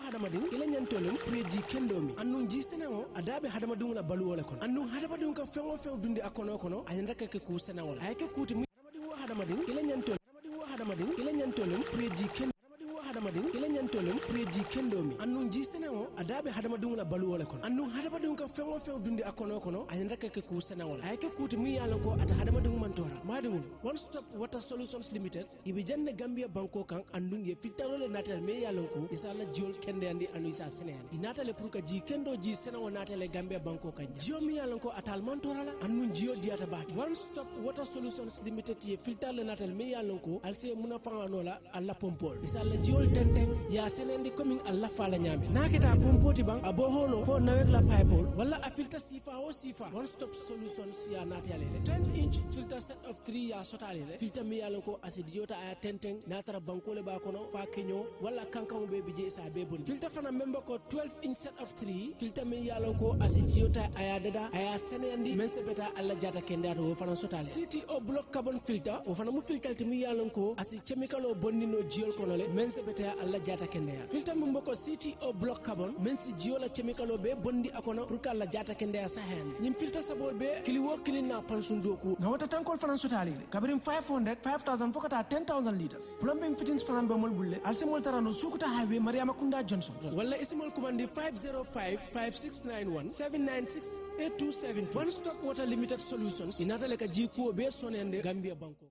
hadamadin ila nyantolum preji kendomi annun ji senango adabe hadamadun la baluwole kon annun hadamadun ka fengo fen dundi akono kono ayanda ke ku senango ayke kuti hadamadin ila nyantolum preji hadamadin ila nyantolum preji kendomi annun ji senango adabe hadamadun la baluwole kon annun hadamadun ka fengo fen dundi akono kono ayanda ke ku senango ayke kuti mu yalla ko ata hadamadun mantora madum one stop water solutions limited ibi janne gambia banko kan andun ye fitarole natal me yalla ko isala jiol kende andi anu isa senen inatale pour ka ji kendo ji senango natale gambia banko kan jio mi yalla ko atal mantora la annun jio diata baaki one stop water solutions limited ye fitarole natal me yalla ko alse muna fangano la alla pompol isala jiol tenteng ya senendi coming alla fala nyame naketa pompoti bang abo holo fo nawek la pipe wala a filter sifa o sifa one stop solutions ya natale 10-inch filter set of 3 ya sotale filter mi yalla ko asidiyota aya tenteng natara bankole ba kono fa kenyo wala kankan be bije sa be bon filter fana member ko 12-inch set of 3 filter mi yalla ko asidiyota aya dada aya senendi men sebeta alla jata kendato o fana sotale CTO block carbon filter o fana mu filter mi yalla ko asi chemical o bonnino jiol kono le men sebeta alla jata kendaya filter member ko CTO block carbon men si jiola chemical o be bondi akono pour ka alla jata kendaya sa hen nim filter sabol be kili wo kili na pansundoku na wata tankol fana sotale kabirim 500 5000 fokata 10000 liters plumbing fittings fana be mol bulle alsemol tarano sukuta highway mariama kunda johnson wala ismol kumandi 505 5691 796 8270 one stop water limited solutions inatale ka jiko be sonende gambia banko.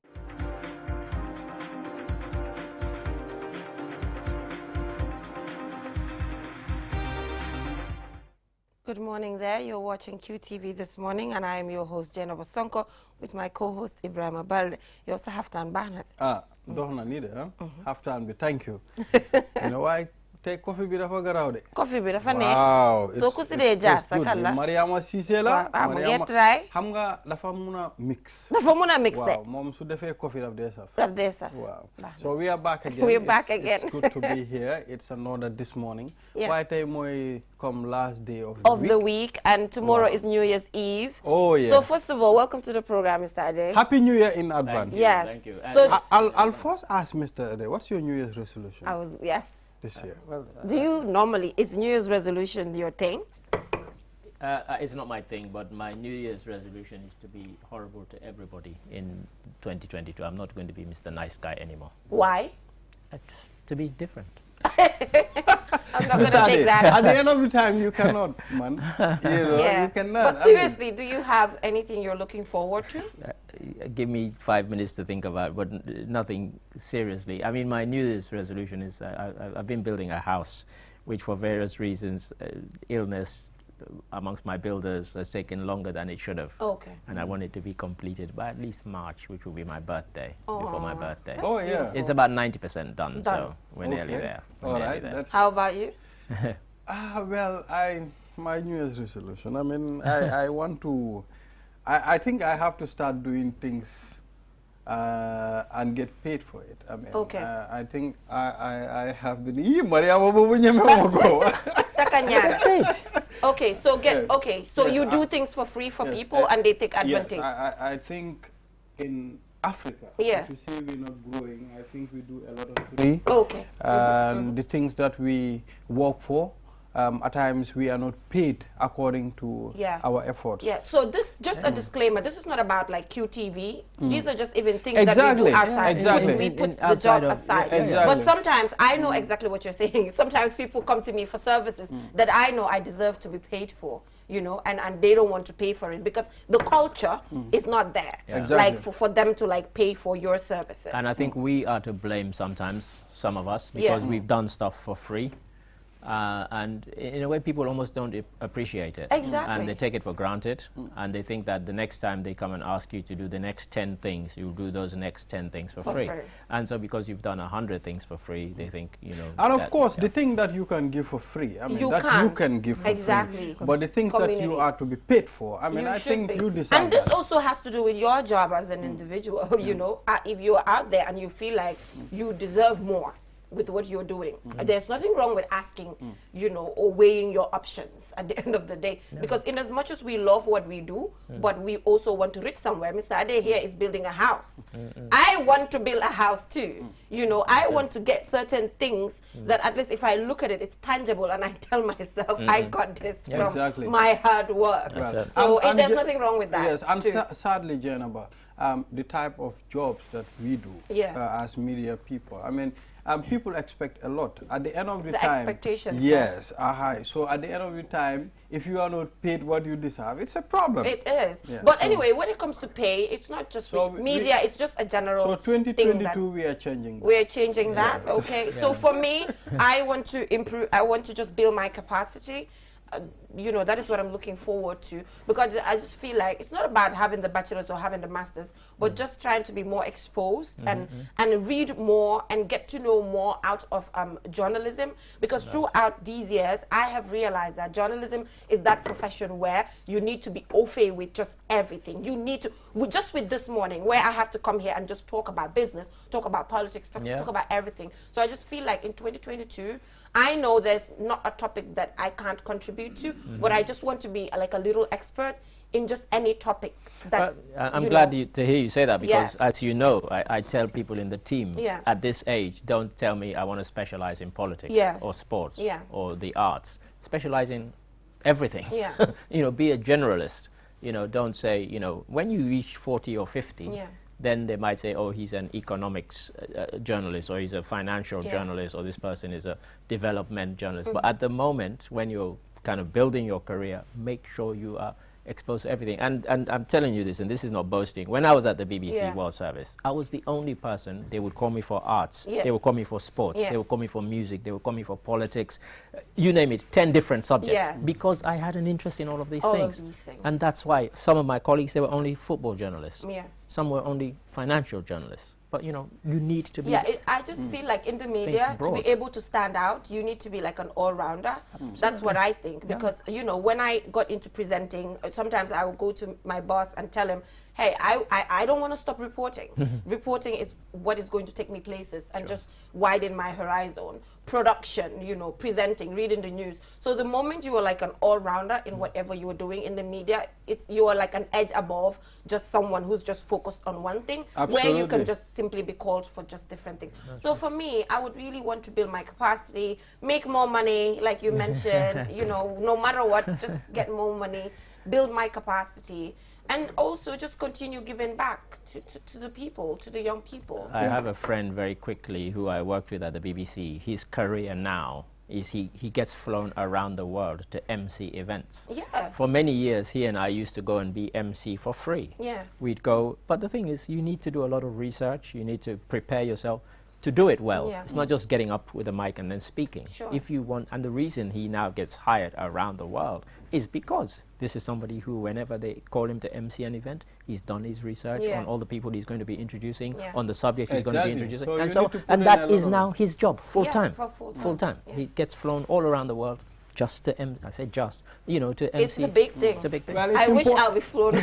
Good morning there. You're watching QTV this morning, and I am your host, Jenna Bosonko, with my co-host, Ibrahim Abalde. You also have to Barnett. Don't need it, huh? Have to be. Thank you. You know why? Take coffee bit of a garaude. Coffee bit of a name. Wow. So, kuside jas, sakala. Mariama Sisela. Mariama try. Hamga la famuna mix. La famuna mix. Wow. Mom should have coffee of this. Of this. Wow. So we are back again. We're back again. It's good to be here. It's another this morning. Yeah. Why time we come last day of the week, and tomorrow is New Year's Eve. Oh yeah. So first of all, welcome to the program, Mr. Ade. Happy New Year in advance. Yes. Thank you. So I'll first ask Mr. Ade, what's your New Year's resolution? Yes. This year. Well, Do you normally, is New Year's resolution your thing? it's not my thing, but my New Year's resolution is to be horrible to everybody in 2022. I'm not going to be Mr. Nice Guy anymore. Why? Just to be different. I'm not going to take that. At the end of the time, you cannot, man. You know, Yeah. you cannot. But seriously, do you have anything you're looking forward to? Give me 5 minutes to think about, but nothing seriously. I mean, my New Year's resolution is I've been building a house, which for various reasons, illness amongst my builders has taken longer than it should have. Okay. And I want it to be completed by at least March, which will be my birthday, before my birthday. Oh, yeah. It's about 90% done, so we're nearly Okay. there. All right. How about you? Well, my New Year's resolution, I mean, I want to, I think I have to start doing things and get paid for it. I mean, Okay. I think I have been, Okay, so you do things for free for people and they take advantage. Yes, I think in Africa, Yeah. if you say we're not growing, I think we do a lot of free. Okay. And the things that we work for, at times we are not paid according to our efforts. Yeah, so this, just a disclaimer, this is not about like QTV. These are just even things that we do outside. Exactly. We put the job aside. But sometimes, I know exactly what you're saying. Sometimes people come to me for services that I know I deserve to be paid for, you know, and they don't want to pay for it because the culture is not there. Yeah. Exactly. Like for them to like pay for your services. And I think we are to blame sometimes, some of us, because we've done stuff for free. And in a way, people almost don't appreciate it. Exactly. And they take it for granted, and they think that the next time they come and ask you to do the next 10 things, you'll do those next 10 things for free. And so because you've done 100 things for free, they think, you know. And of course, the thing that you can give for free, I mean, you can give for free. But the things that you are to be paid for, I mean, I think you deserve And this also has to do with your job as an individual, you know. If you're out there and you feel like you deserve more, with what you're doing. There's nothing wrong with asking, you know, or weighing your options at the end of the day. Because in as much as we love what we do, but we also want to reach somewhere. Mr. Ade here is building a house. I want to build a house too. You know, I want to get certain things that at least if I look at it, it's tangible, and I tell myself, I got this from my hard work. Right. So there's nothing wrong with that. Yes, and sadly, Jenaba, the type of jobs that we do as media people, I mean, people expect a lot. At the end of the time, expectations. Yes, are high. So at the end of the time, if you are not paid what you deserve, it's a problem. It is. Yeah, but anyway, when it comes to pay, it's not just with media, it's just a general So 2022, we are changing that. We're changing that, okay? So for me, I want to improve, I want to just build my capacity. You know, that is what I'm looking forward to, because I just feel like it's not about having the bachelor's or having the master's, but just trying to be more exposed and read more and get to know more out of journalism, because throughout these years I have realized that journalism is that profession where you need to be au fait with just everything. You need to, just with this morning where I have to come here and just talk about business, talk about politics, talk about everything. So I just feel like in 2022 I know there's not a topic that I can't contribute to, but I just want to be like a little expert in just any topic. That I'm glad to hear you say that, because as you know, I tell people in the team at this age, don't tell me I want to specialize in politics or sports or the arts. Specialize in everything. You know, be a generalist. You know, don't say, you know, when you reach 40 or 50, then they might say, oh, he's an economics journalist, or he's a financial journalist, or this person is a development journalist. But at the moment, when you're kind of building your career, make sure you are exposed to everything. And I'm telling you this, and this is not boasting. When I was at the BBC World Service, I was the only person. They would call me for arts. They would call me for sports. They would call me for music. They would call me for politics. You name it, 10 different subjects. Because I had an interest in all of these things. And that's why some of my colleagues, they were only football journalists. Some were only financial journalists. But, you know, you need to be... I just feel like in the media, to be able to stand out, you need to be like an all-rounder. That's what I think. Because, you know, when I got into presenting, sometimes I would go to my boss and tell him, hey, I don't want to stop reporting. Reporting is what is going to take me places and just widen my horizon. Production, you know, presenting, reading the news. So the moment you are like an all-rounder in whatever you are doing in the media, you are like an edge above just someone who's just focused on one thing, where you can just simply be called for just different things. So for me, I would really want to build my capacity, make more money, like you mentioned, you know, no matter what, just get more money, build my capacity, and also just continue giving back to the people, to the young people. I have a friend very quickly who I worked with at the BBC. His career now is he gets flown around the world to MC events. For many years, he and I used to go and be MC for free. We'd go, but the thing is, you need to do a lot of research. You need to prepare yourself to do it well. It's not just getting up with a mic and then speaking. If you want, and the reason he now gets hired around the world is because this is somebody who, whenever they call him to MC an event, he's done his research on all the people he's going to be introducing, on the subject he's going to be introducing, and that is now his job, full-time. Full-time. He gets flown all around the world just to I say just, you know, to MC. It's a big thing. It's a big thing. Well, I wish I'll be flown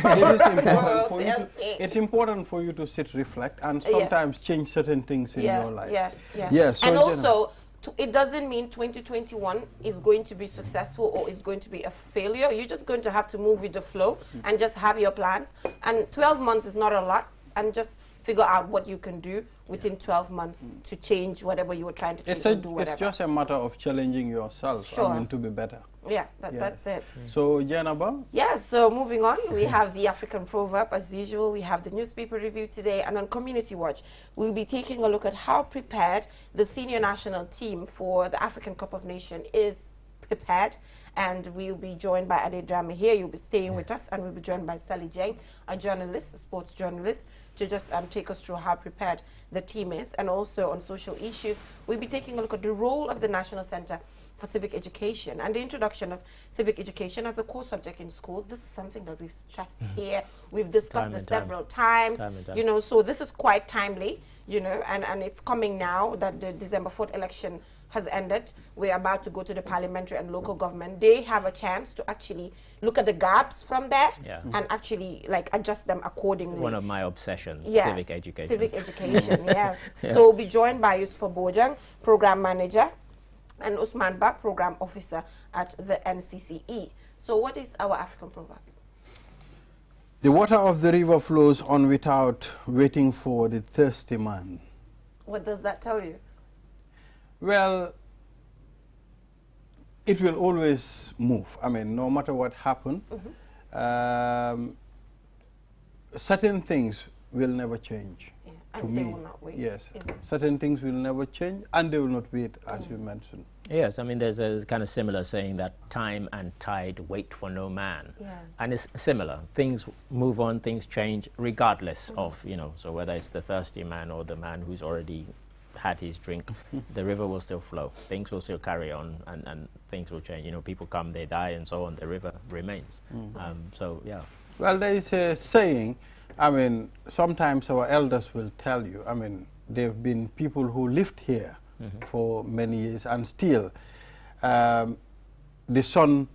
It's important for you to sit, reflect, and sometimes change certain things in your life. Yes, and also, it doesn't mean 2021 is going to be successful or is going to be a failure. You're just going to have to move with the flow and just have your plans. And 12 months is not a lot, and just figure out what you can do within 12 months to change whatever you were trying to change or do whatever. It's just a matter of challenging yourself, I mean, to be better. That's it. So, Janaba? Yes, so moving on, we have the African Proverb as usual. We have the newspaper review today, and on Community Watch, we'll be taking a look at how prepared the senior national team for the African Cup of Nations is prepared. And we'll be joined by Ade Drame here. You'll be staying with us, and we'll be joined by Sally Jeng, a journalist, a sports journalist, to just take us through how prepared the team is. And also on social issues, we'll be taking a look at the role of the National Center for Civic Education and the introduction of civic education as a core subject in schools. This is something that we've stressed here. We've discussed this several times, you know, so this is quite timely, you know, and it's coming now that the December 4th election has ended. We're about to go to the parliamentary and local government. They have a chance to actually look at the gaps from there and actually like adjust them accordingly. One of my obsessions, Yes, civic education. Civic education, yes. So we'll be joined by Yusuf Bojang, Program Manager, and Usman Ba, Program Officer at the NCCE. So what is our African proverb? The water of the river flows on without waiting for the thirsty man. What does that tell you? Well, it will always move. I mean, no matter what happens, certain things will never change. Yeah. To And me, they will not wait. yes, Is it? certain things will never change, and they will not wait, as you mentioned. Yes, I mean, there's a kind of similar saying that time and tide wait for no man. Yeah. And it's similar. Things move on, things change regardless of, you know, so whether it's the thirsty man or the man who's already had his drink, the river will still flow. Things will still carry on and things will change. You know, people come, they die and so on. The river remains. So, yeah. Well, there is a saying, I mean, sometimes our elders will tell you, I mean, there have been people who lived here for many years, and still the sun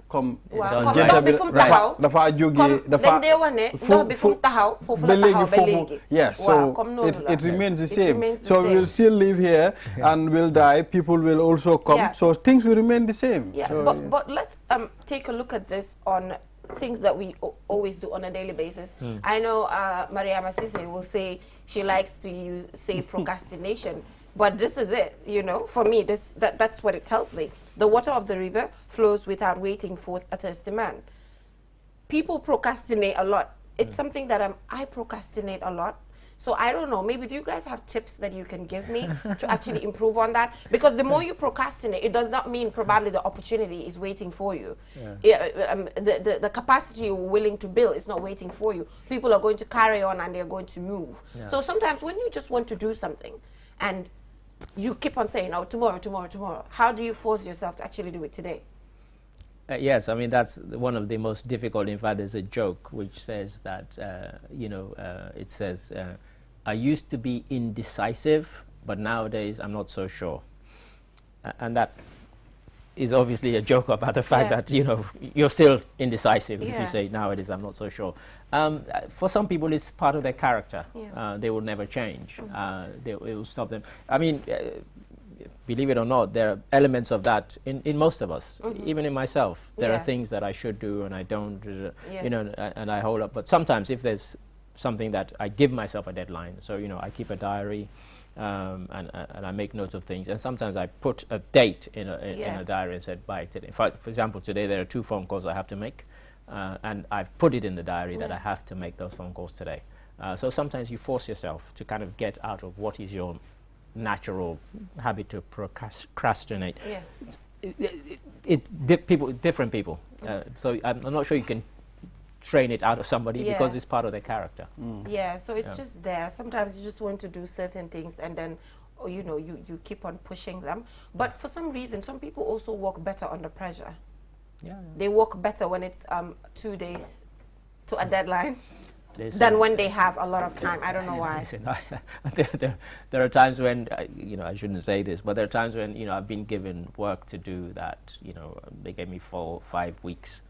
come Waaw, Right. ndox bi fu mu taxaw dafa jóge comme dafa dañ dee wax ne ndox bi fu mu taxaw foofu la taxaw ba léegi. yes, Waaw, so comme noonu la. it remains the It same. remains the So same. we'll still live here and we'll die. People will also come. Yeah. So things will remain the same. Yeah, So, but let's take a look at this on things that we always do on a daily basis. I know Maria Masise will say she likes to say procrastination, but this is it, you know, for me, that's what it tells me. The water of the river flows without waiting for a thirsty man. People procrastinate a lot. It's something that I procrastinate a lot. So I don't know, maybe do you guys have tips that you can give me to actually improve on that? Because the more you procrastinate, it does not mean probably the opportunity is waiting for you. The capacity you're willing to build is not waiting for you. People are going to carry on and they're going to move. So sometimes when you just want to do something and you keep on saying, oh, tomorrow, tomorrow, tomorrow, how do you force yourself to actually do it today? Yes, I mean, that's one of the most difficult. In fact, there's a joke which says that, you know, it says, I used to be indecisive, but nowadays I'm not so sure. And that is obviously a joke about the fact that, you know, you're still indecisive if you say nowadays I'm not so sure. For some people, it's part of their character. They will never change. It will stop them. I mean, believe it or not, there are elements of that in most of us, even in myself. There are things that I should do and I don't, you know, and I hold up. But sometimes if there's something that I give myself a deadline, so, you know, I keep a diary and I make notes of things. And sometimes I put a date in a diary and said, by today. For example, today there are 2 phone calls I have to make. And I've put it in the diary that I have to make those phone calls today. So sometimes you force yourself to kind of get out of what is your natural habit to procrastinate. It's different people. So I'm not sure you can train it out of somebody because it's part of their character. Yeah, so it's just there. Sometimes you just want to do certain things and then, you know, you keep on pushing them. But for some reason, some people also work better under pressure. They work better when it's 2 days to a deadline than when they have a lot of time. I don't know why. Listen, there are times when, you know, I shouldn't say this, but there are times when, you know, I've been given work to do that, you know, they gave me 4 or 5 weeks,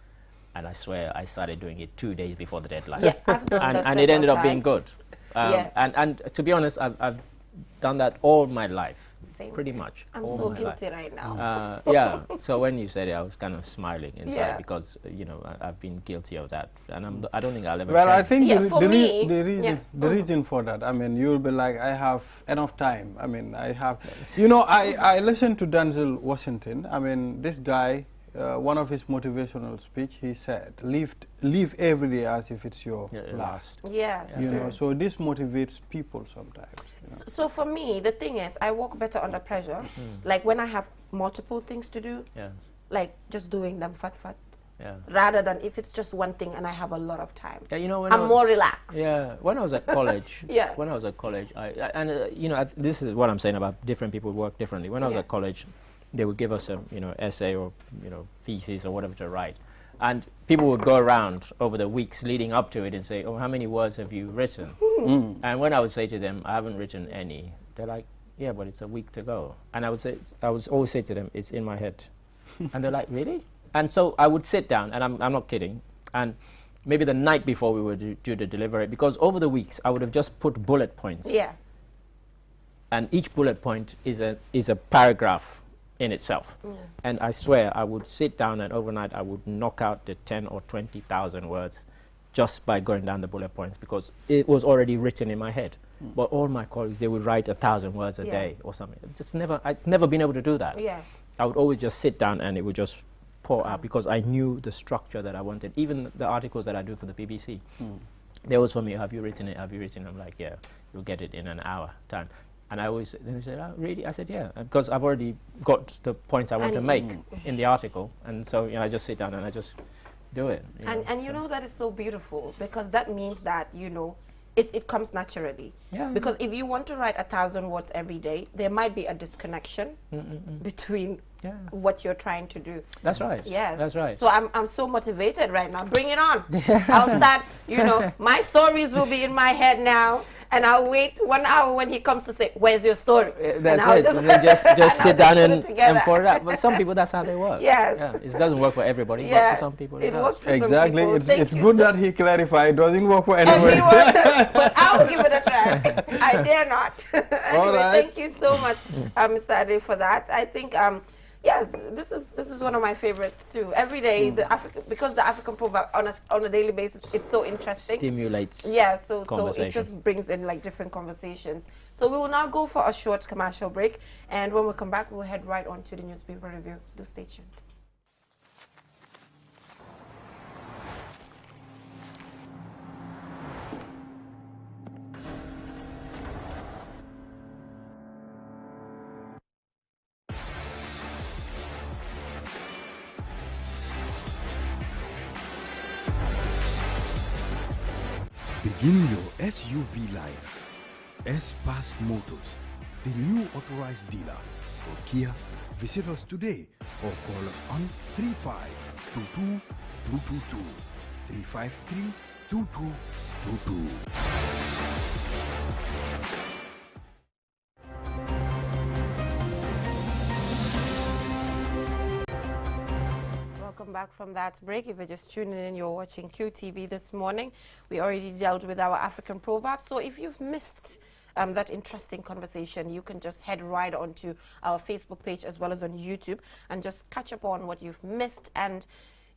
and I swear I started doing it 2 days before the deadline. Yeah, I've done that and it ended up being several good. And to be honest, I've done that all my life. Same Pretty here. much. I'm all so my guilty life. right now. Yeah. So when you said it, I was kind of smiling inside Yeah. because, you know, I've been guilty of that, and I don't think I'll ever. well, change. I think Yeah, for me, the reason for that, I mean, you'll be like, I have enough time. I mean, I have, you know, I listened to Denzel Washington. I mean, this guy, one of his motivational speech, he said, live every day as if it's your last. Yeah. You know, so this motivates people sometimes. You know. So for me, the thing is, I work better under pressure. Like when I have multiple things to do, like just doing them fat. Rather than if it's just one thing and I have a lot of time. Yeah, you know, when I'm more relaxed. Yeah, when I was at college, when I was at college, you know, this is what I'm saying about different people work differently. When I was at college, they would give us a, you know, essay or, you know, thesis or whatever to write. And people would go around over the weeks leading up to it and say, oh, how many words have you written? And when I would say to them, I haven't written any, they're like, yeah, but it's a week to go. And I would always say to them, it's in my head. And they're like, really? And so I would sit down, and I'm not kidding, and maybe the night before we would do the delivery, because over the weeks I would have just put bullet points. Yeah. And each bullet point is a paragraph in itself. And I swear I would sit down, and overnight I would knock out the 10 or 20,000 words just by going down the bullet points, because it was already written in my head. But all my colleagues, they would write 1,000 words a day or something. I'd never been able to do that. Yeah. I would always just sit down and it would just pour out, because I knew the structure that I wanted. Even the articles that I do for the BBC, they always told me, have you written it? Have you written it? I'm like, yeah, you'll get it in an hour time. And I always, then they said, oh, really? I said, yeah, because I've already got the points I want to make in the article. And so, you know, I just sit down and I just do it. And you know, that is so beautiful, because that means that, you know, it comes naturally. Yeah. Because if you want to write 1,000 words every day, there might be a disconnection between what you're trying to do. That's right. Yes. That's right. So I'm so motivated right now. Bring it on. I'll start, you know, my stories will be in my head now. And I'll wait 1 hour when he comes to say, where's your story? That's and it. And then just sit down and pour it out. But some people, that's how they work. Yes. Yeah. It doesn't work for everybody, Yeah. but for some people It does. works for Exactly. some people. It's good that he clarified. It doesn't work for anyone. But I will give it a try. I dare not. Anyway, right. thank you so much, Mr. Ade, for that. I think, yes, this is one of my favorites too. Every day, because the African proverb on a daily basis, it's so interesting. Stimulates So conversation. it just brings in like different conversations. So we will now go for a short commercial break, and when we come back, we'll head right on to the newspaper review. Do stay tuned. Begin your SUV life. S-Pass Motors, the new authorized dealer for Kia. Visit us today or call us on 3522 222 353 2222. Welcome back from that break. If you're just tuning in, you're watching QTV this morning. We already dealt with our African proverbs. So if you've missed that interesting conversation, you can just head right onto our Facebook page as well as on YouTube and just catch up on what you've missed. And,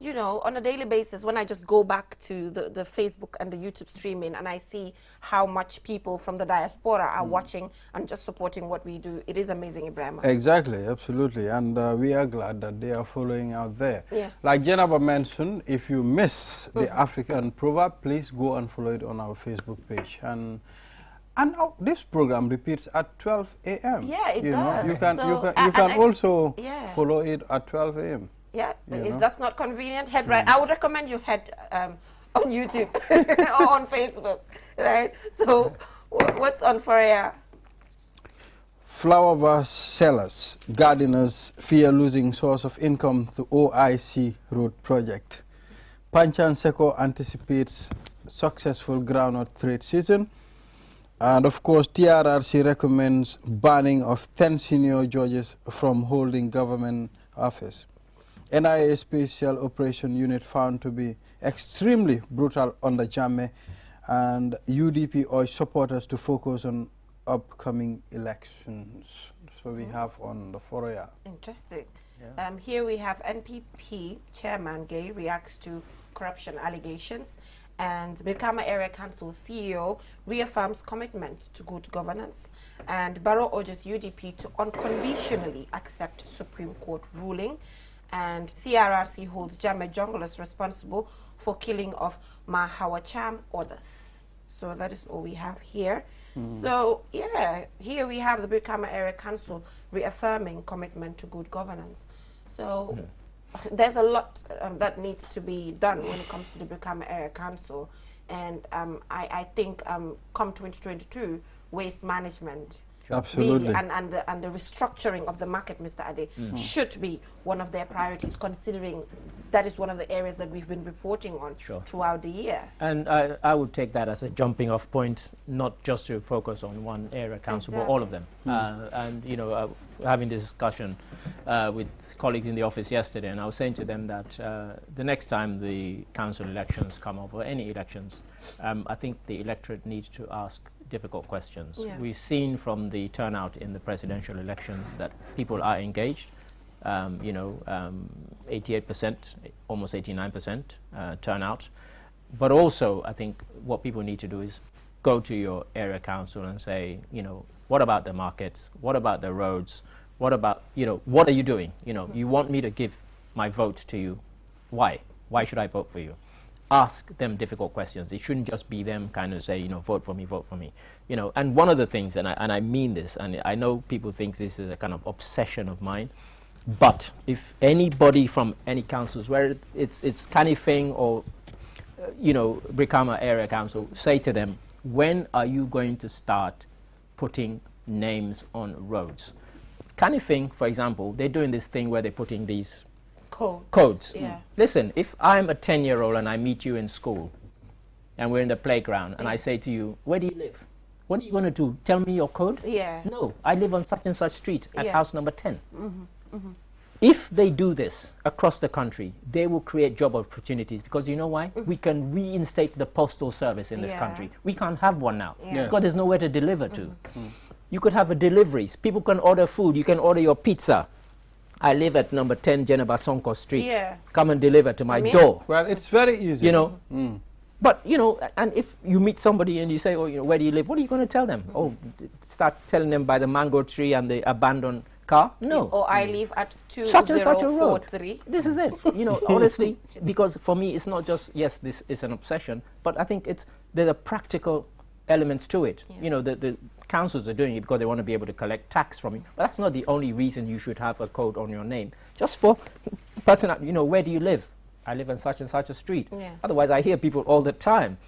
you know, on a daily basis, when I just go back to the Facebook and the YouTube streaming and I see how much people from the diaspora are watching and just supporting what we do, it is amazing, Ibrahim. Exactly, absolutely. And we are glad that they are following out there. Yeah. Like Jenaba mentioned, if you miss the African proverb, please go and follow it on our Facebook page. And this program repeats at 12 a.m. Yeah, it does. Know, you can, So, you can also yeah. follow it at 12 a.m. Yeah, You if know? that's not convenient, head right. I would recommend you head on YouTube or on Facebook, right? So, what's on for you? Flower vase sellers, gardeners fear losing source of income to OIC road project. Panchan Seko anticipates successful groundnut trade season. And of course, TRRC recommends banning of 10 senior judges from holding government office. NIA Special Operation Unit found to be extremely brutal under Jammeh, and UDP urged supporters to focus on upcoming elections. So we have on the Foroya. Interesting. Yeah. Here we have NPP Chairman Gay reacts to corruption allegations, and Brikama Area Council CEO reaffirms commitment to good governance, and Barrow urges UDP to unconditionally accept Supreme Court ruling, and TRRC holds Jammeh junglers responsible for killing of Mahawacham others. So that is all we have here. So yeah, here we have the Brikama Area Council reaffirming commitment to good governance. So there's a lot that needs to be done when it comes to the Brikama Area Council, and I think come 2022, waste management Absolutely. really, and the restructuring of the market, Mr. Ade, should be one of their priorities, considering that is one of the areas that we've been reporting on throughout the year. And I would take that as a jumping off point, not just to focus on one area council, but all of them. And, you know, having this discussion with colleagues in the office yesterday, and I was saying to them that the next time the council elections come up, or any elections, I think the electorate needs to ask difficult questions. Yeah. We've seen from the turnout in the presidential election that people are engaged. You know, 88%, almost 89% turnout. But also, I think what people need to do is go to your area council and say, you know, what about the markets? What about the roads? What about, you know, what are you doing? You know, you want me to give my vote to you. Why? Why should I vote for you? Ask them difficult questions. It shouldn't just be them kind of say, you know, vote for me, vote for me. You know, and one of the things, and I mean this, and I know people think this is a kind of obsession of mine, but if anybody from any councils, where it's Kanifing or, you know, Brikama Area Council, say to them, when are you going to start putting names on roads? Kanifing, for example, they're doing this thing where they're putting these codes. Yeah. Listen, if I'm a 10-year-old and I meet you in school and we're in the playground and I say to you, where do you live? What are you going to do? Tell me your code? Yeah. No, I live on such and such street at house number 10. If they do this across the country, they will create job opportunities, because you know why? We can reinstate the postal service in this country. We can't have one now because there's nowhere to deliver to. You could have a deliveries. People can order food. You can order your pizza. I live at number 10 Geneva Sonko Street. Yeah. Come and deliver to my door. Well, it's very easy. You know, but, you know, and if you meet somebody and you say, oh, you know, where do you live? What are you going to tell them? Oh, start telling them by the mango tree and the abandoned car? No. Or I live at 2043. Such and such a road. This is it. You know, honestly, because for me, it's not just, yes, this is an obsession, but I think there's a practical elements to it. You know, the councils are doing it because they want to be able to collect tax from you. But that's not the only reason you should have a code on your name. Just for personal, you know, where do you live? I live in such and such a street. Yeah. Otherwise, I hear people all the time,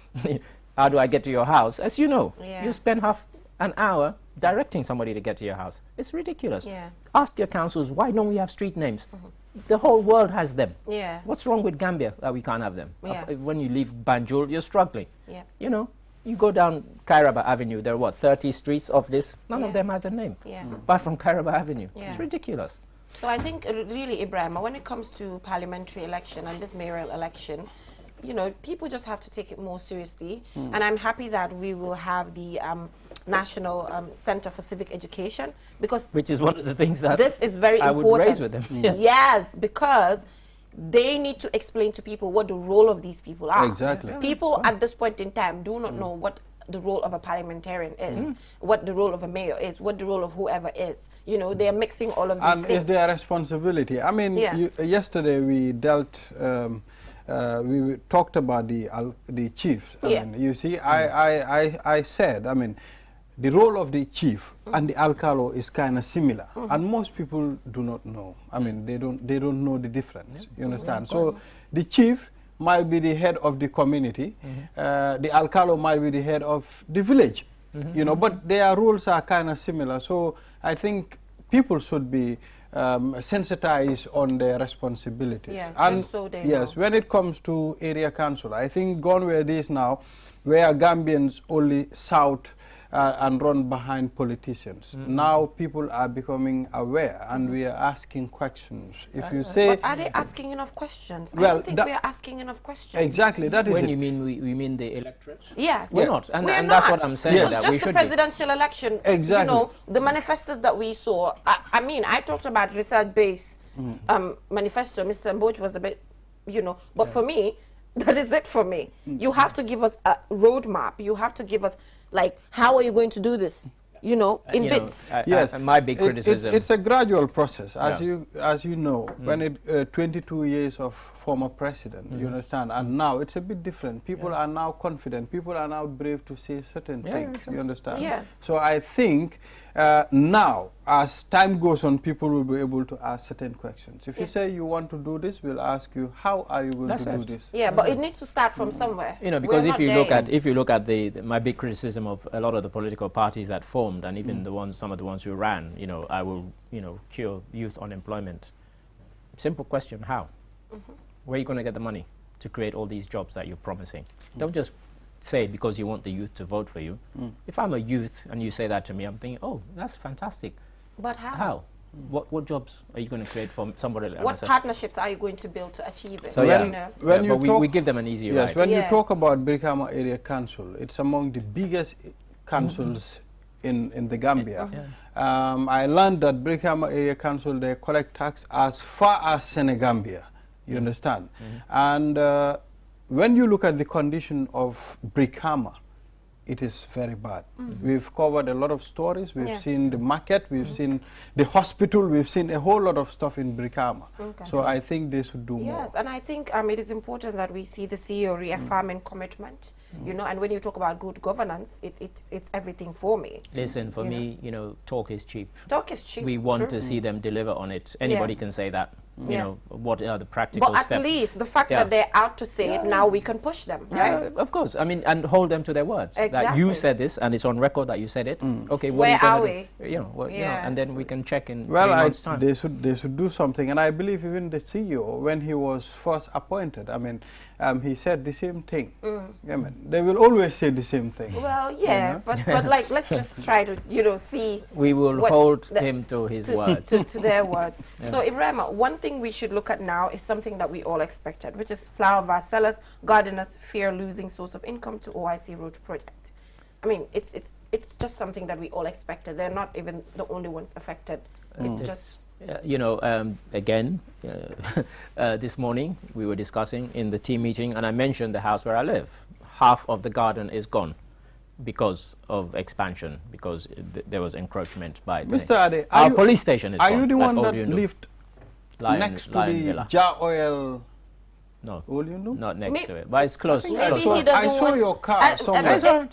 how do I get to your house? As you know, you spend half an hour directing somebody to get to your house. It's ridiculous. Yeah. Ask your councils, why don't we have street names? The whole world has them. Yeah. What's wrong with Gambia that we can't have them? Yeah. When you leave Banjul, you're struggling. Yeah. You know, you go down Kairaba Avenue, there are what, 30 streets of this? None of them has a name. Apart from Kairaba Avenue. It's ridiculous. So I think really, Ibrahim, when it comes to parliamentary election and this mayoral election, you know, people just have to take it more seriously. And I'm happy that we will have the National Center for Civic Education, because which is one of the things that this is very important. would raise with them. Yes, because they need to explain to people what the role of these people are. Exactly. People at this point in time do not know what the role of a parliamentarian is, what the role of a mayor is, what the role of whoever is. You know, they are mixing all of these and things. it's their responsibility. I mean, yesterday we dealt, we talked about the chiefs. I mean, you see, I said, I mean, the role of the chief and the alcalo is kind of similar, and most people do not know. I mean, they don't know the difference. You understand? So the chief might be the head of the community, the alcalo might be the head of the village. You know, but their roles are kind of similar. So I think people should be sensitized on their responsibilities. Yeah, and so they yes, when it comes to area council, I think gone were days now where Gambians only shout and run behind politicians. Now people are becoming aware, and we are asking questions. If you say, but are they asking enough questions? Well, I don't think we are asking enough questions. Exactly, that is When it. you mean we mean the electorate? Yes. We're not, and We're that's not. what I'm saying. Yes. That Just we the should presidential election. Exactly. You know, the manifestos that we saw. I mean, I talked about research-based manifesto. Mr. Mboj was a bit, you know, but for me, that is it for me. You have to give us a roadmap. You have to give us, like, how are you going to do this? You know, in You know, bits. Yes, and my big criticism. It's a gradual process, as you know. When it 22 years of former president, you understand, and now it's a bit different. People are now confident. People are now brave to say certain things. You understand? Yeah. So I think now, as time goes on, people will be able to ask certain questions. If you say you want to do this, we'll ask you, how are you going to do this? Yeah, but it needs to start from somewhere. You know, because We're if you not look there at my big criticism of a lot of the political parties that formed formed, and even some of the ones who ran, you know, I will, you know, cure youth unemployment. Simple question, how? Where are you going to get the money to create all these jobs that you're promising? Don't just say because you want the youth to vote for you. If I'm a youth and you say that to me, I'm thinking, oh, that's fantastic. But how? How? What jobs are you going to create for somebody like What myself? partnerships are you going to build to achieve it? So you yeah, know? When you but talk- we give them an easy Yes, ride. when you Yeah. talk about Brikama Area Council, it's among the biggest councils in the Gambia. I learned that Brikama Area Council, they collect tax as far as Senegambia. You understand? And when you look at the condition of Brikama, it is very bad. We've covered a lot of stories. We've seen the market. We've seen the hospital. We've seen a whole lot of stuff in Brikama. So I think they should do more. Yes, and I think it is important that we see the CEO reaffirming commitment, you know, and when you talk about good governance, it's everything for me. Listen, for You know? me, you know, talk is cheap. Talk is cheap. We want true. to see them deliver on it. Anybody can say that. You Yeah. know, what are the practical But at steps? least the fact Yeah. that they're out to say it, now we can push them, right? Of course. I mean, and hold them to their words. That you Exactly. said this, and it's on record that you said it. Okay, what Where are are you gonna do? You know, you know, Yeah. and then we can check in Well, 3 months' time. they should do something, and I believe even the CEO, when he was first appointed, I mean, he said the same thing. I mean, they will always say the same thing. Well, yeah, but like, let's just try to, you know, see. We will what hold the- him to his words. to their words. So, Ibrahima, one thing we should look at now is something that we all expected, which is flower vase sellers, gardeners fear losing source of income to OIC road project. I mean, it's just something that we all expected. They're not even the only ones affected. It's just... You know, again, this morning we were discussing in the team meeting, and I mentioned the house where I live. Half of the garden is gone because of expansion, because there was encroachment by the... Mr. Ade, our police station is are gone. you the at one that Old Yundu. lived Lion- next to Lion the Villa. Jar Oil? No, Old Yundu? not next May- to it, but it's close. think Maybe saw- he doesn't I saw want... your car somewhere.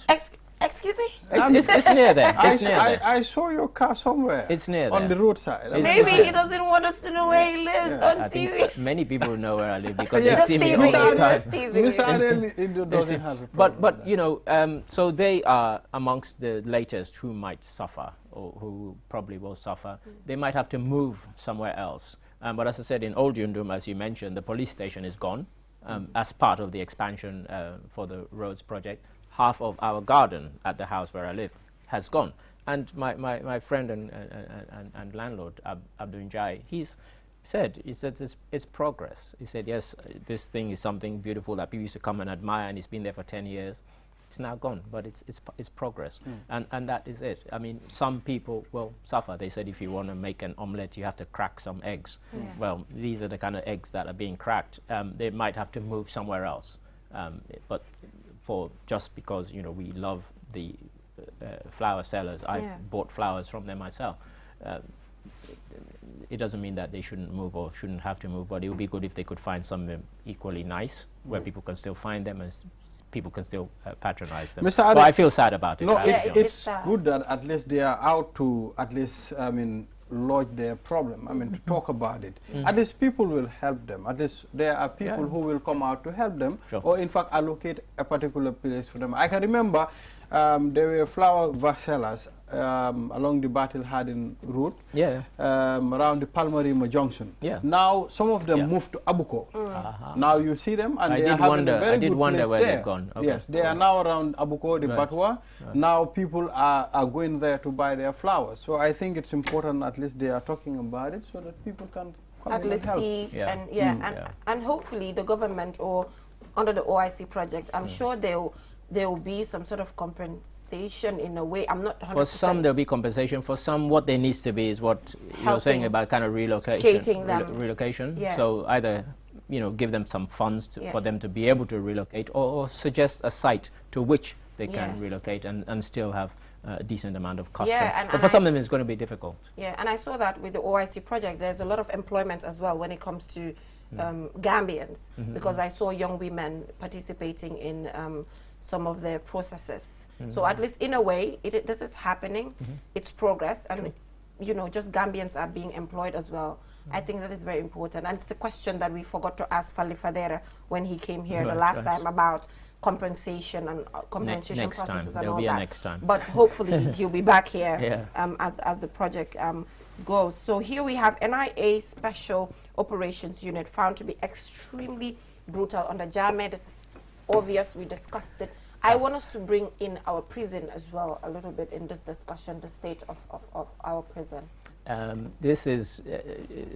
Excuse me? It's near there. It's near there. I saw your car somewhere. It's near on there. the roadside. It's- Maybe he doesn't want us to know where he lives on I think TV. many people know where I live because Yeah. they see me all the Just time. teasing you. Mr. Ade doesn't have a problem. But you know, so they are amongst the latest who might suffer, or who probably will suffer. They might have to move somewhere else. But as I said, in Old Yundum, as you mentioned, the police station is gone as part of the expansion for the roads project. Half of our garden at the house where I live has gone. And my friend and landlord, Abdul Njai, he said it's progress. He said, yes, this thing is something beautiful that people used to come and admire, and it's been there for 10 years. It's now gone, but it's progress. And that is it. I mean, some people will suffer. They said if you want to make an omelette, you have to crack some eggs. Well, these are the kind of eggs that are being cracked. They might have to move somewhere else. But just because, you know, we love the flower sellers, I bought flowers from them myself. It doesn't mean that they shouldn't move or shouldn't have to move, but it would be good if they could find something equally nice where people can still find them and people can still patronize them. Mr. Well, Ade, I feel sad about it. No, I it's, really do. it's good that at least they are out to lodge their problem, to talk about it. At least people will help them. At least there are people who will come out to help them, or in fact allocate a particular place for them. I can remember there were flower vase sellers along the Battle Hardin route, around the Palmarima Junction. Now some of them moved to Abuko. Now you see them, and they are having a very good place where there. they've gone. Okay. Yes, they are now around Abuko, the Batwa. Now people are going there to buy their flowers. So I think it's important at least they are talking about it so that people can come At in least and help. see, and hopefully the government or under the OIC project, I'm sure there will be some sort of compensation in a way. I'm not 100%. For some, there'll be compensation. For some, what there needs to be is what you're saying about kind of relocation. Relocation. So either, you know, give them some funds for them to be able to relocate, or suggest a site to which they can relocate and still have a decent amount of custom. But for some of them, it's going to be difficult. Yeah, and I saw that with the OIC project, there's a lot of employment as well when it comes to Gambians, because I saw young women participating in some of their processes. So at least in a way, this is happening. It's progress, and you know, just Gambians are being employed as well. I think that is very important. And it's a question that we forgot to ask Fali Fadera when he came here the Right, last right. time about compensation and compensation next time. processes and There'll all be a that. next time. But hopefully he'll be back here Yeah. as the project goes. So here we have NIA Special Operations Unit found to be extremely brutal under Jame. This is obvious. We discussed it. I want us to bring in our prison as well a little bit in this discussion, the state of our prison. This is,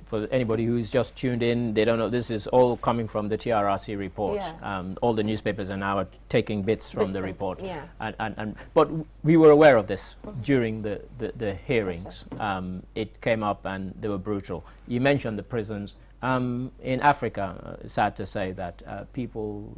for anybody who's just tuned in, they don't know, this is all coming from the TRRC report. Yes. All the newspapers are now taking bits from the Bits report. yeah. But we were aware of this during the hearings. It came up and they were brutal. You mentioned the prisons. In Africa, sad to say that people